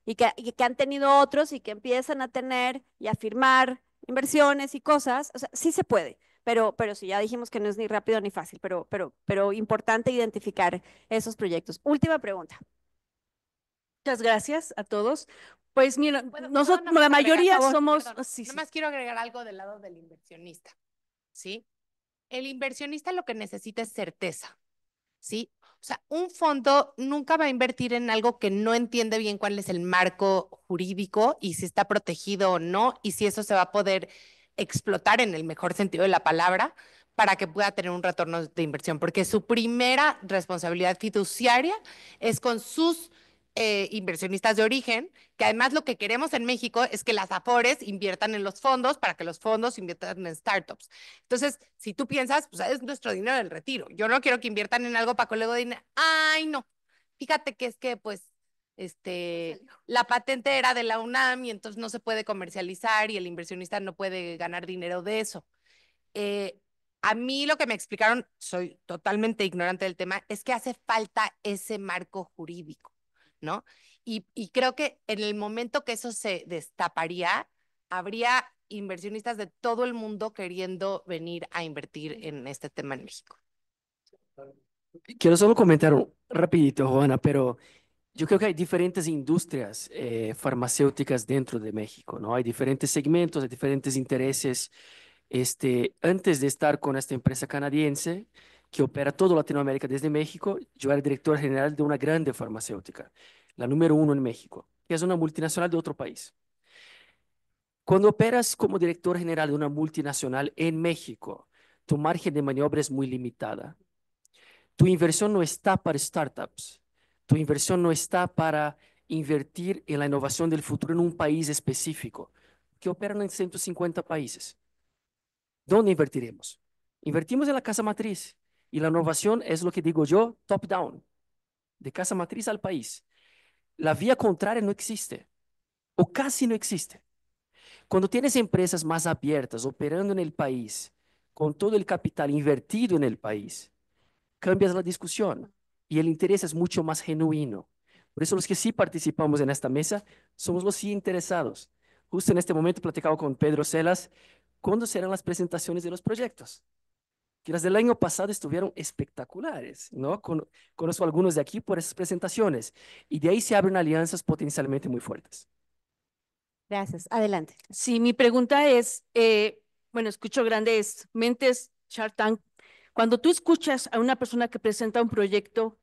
y que han tenido otros y que empiezan a tener y a firmar inversiones y cosas. O sea, sí se puede, pero sí, ya dijimos que no es ni rápido ni fácil, pero importante identificar esos proyectos. Última pregunta. Muchas gracias a todos. Pues mira, ¿Puedo nosotros, nada más la agregar, mayoría por favor? somos, Perdón, sí, nada sí. más quiero agregar algo del lado del inversionista, ¿sí? El inversionista lo que necesita es certeza, ¿sí? O sea, un fondo nunca va a invertir en algo que no entiende bien cuál es el marco jurídico y si está protegido o no, y si eso se va a poder explotar en el mejor sentido de la palabra para que pueda tener un retorno de inversión, porque su primera responsabilidad fiduciaria es con sus inversionistas de origen, que además lo que queremos en México es que las AFORES inviertan en los fondos para que los fondos inviertan en startups. Entonces, si tú piensas, pues es nuestro dinero del retiro. Yo no quiero que inviertan en algo para que luego digan, ay, no, fíjate que es que, pues, la patente era de la UNAM y entonces no se puede comercializar y el inversionista no puede ganar dinero de eso. A mí lo que me explicaron, soy totalmente ignorante del tema, es que hace falta ese marco jurídico, ¿no? Y creo que en el momento que eso se destaparía, habría inversionistas de todo el mundo queriendo venir a invertir en este tema en México. Quiero solo comentar rapidito, Juana, pero yo creo que hay diferentes industrias farmacéuticas dentro de México, ¿no? Hay diferentes segmentos, hay diferentes intereses. Antes de estar con esta empresa canadiense que opera toda Latinoamérica desde México, yo era director general de una grande farmacéutica, la número uno en México, que es una multinacional de otro país. Cuando operas como director general de una multinacional en México, tu margen de maniobra es muy limitada. Tu inversión no está para startups. Tu inversión no está para invertir en la innovación del futuro en un país específico, que operan en 150 países. ¿Dónde invertiremos? Invertimos en la casa matriz. Y la innovación es lo que digo yo, top down, de casa matriz al país. La vía contraria no existe, o casi no existe. Cuando tienes empresas más abiertas, operando en el país, con todo el capital invertido en el país, cambias la discusión y el interés es mucho más genuino. Por eso los que sí participamos en esta mesa somos los sí interesados. Justo en este momento platicaba con Pedro Celas, ¿cuándo serán las presentaciones de los proyectos? Que las del año pasado estuvieron espectaculares, ¿no? Conozco a algunos de aquí por esas presentaciones y de ahí se abren alianzas potencialmente muy fuertes. Gracias. Adelante. Sí, mi pregunta es, bueno, escucho grandes mentes, Shark Tank. Cuando tú escuchas a una persona que presenta un proyecto,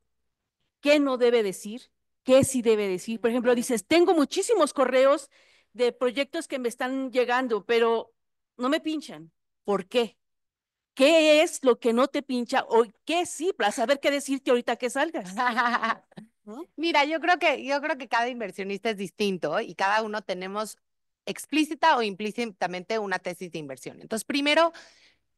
¿qué no debe decir? ¿Qué sí debe decir? Por ejemplo, dices, tengo muchísimos correos de proyectos que me están llegando, pero no me pinchan. ¿Por qué? ¿Qué es lo que no te pincha o qué sí para saber qué decirte ahorita que salgas? ¿No? Mira, yo creo que cada inversionista es distinto y cada uno tenemos explícita o implícitamente una tesis de inversión. Entonces, primero,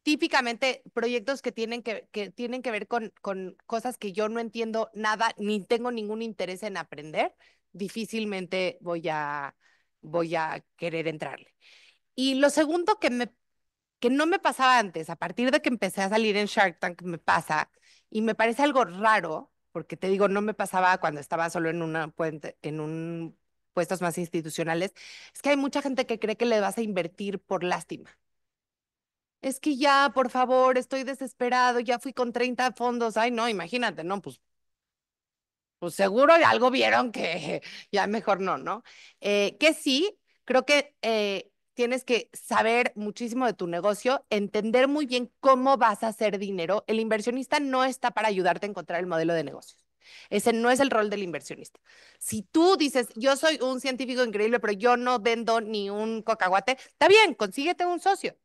típicamente proyectos que tienen que ver con cosas que yo no entiendo nada, ni tengo ningún interés en aprender, difícilmente voy a querer entrarle. Y lo segundo que no me pasaba antes, a partir de que empecé a salir en Shark Tank, me pasa, y me parece algo raro, porque te digo, no me pasaba cuando estaba solo en un puestos más institucionales, es que hay mucha gente que cree que le vas a invertir por lástima. Es que ya, por favor, estoy desesperado, ya fui con 30 fondos. Ay, no, imagínate, no, pues seguro algo vieron que ya mejor no, ¿no? Que sí, creo que tienes que saber muchísimo de tu negocio, entender muy bien cómo vas a hacer dinero. El inversionista no está para ayudarte a encontrar el modelo de negocios. Ese no es el rol del inversionista. Si tú dices, yo soy un científico increíble, pero yo no vendo ni un cacahuate, está bien, consíguete un socio.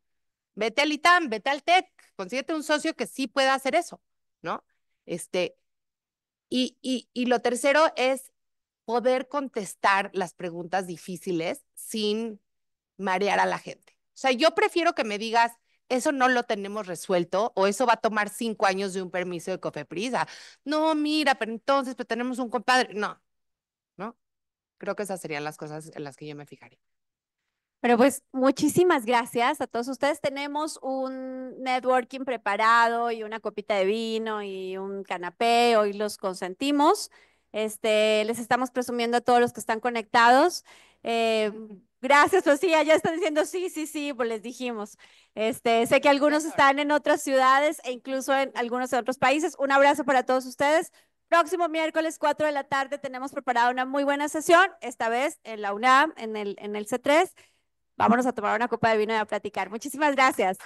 Vete al ITAM, vete al TEC, consíguete un socio que sí pueda hacer eso, ¿no? Y lo tercero es poder contestar las preguntas difíciles sin marear a la gente. O sea, yo prefiero que me digas, eso no lo tenemos resuelto o eso va a tomar 5 años de un permiso de COFEPRIS. No, mira, pero entonces pues, tenemos un compadre. No, ¿no? Creo que esas serían las cosas en las que yo me fijaría. Pero pues muchísimas gracias a todos ustedes. Tenemos un networking preparado y una copita de vino y un canapé. Hoy los consentimos. Les estamos presumiendo a todos los que están conectados. Gracias, pues sí, ya están diciendo sí, sí, sí, pues les dijimos. Sé que algunos están en otras ciudades e incluso en algunos de otros países. Un abrazo para todos ustedes. Próximo miércoles 4 de la tarde tenemos preparada una muy buena sesión, esta vez en la UNAM, en el C3. Vámonos a tomar una copa de vino y a platicar. Muchísimas gracias.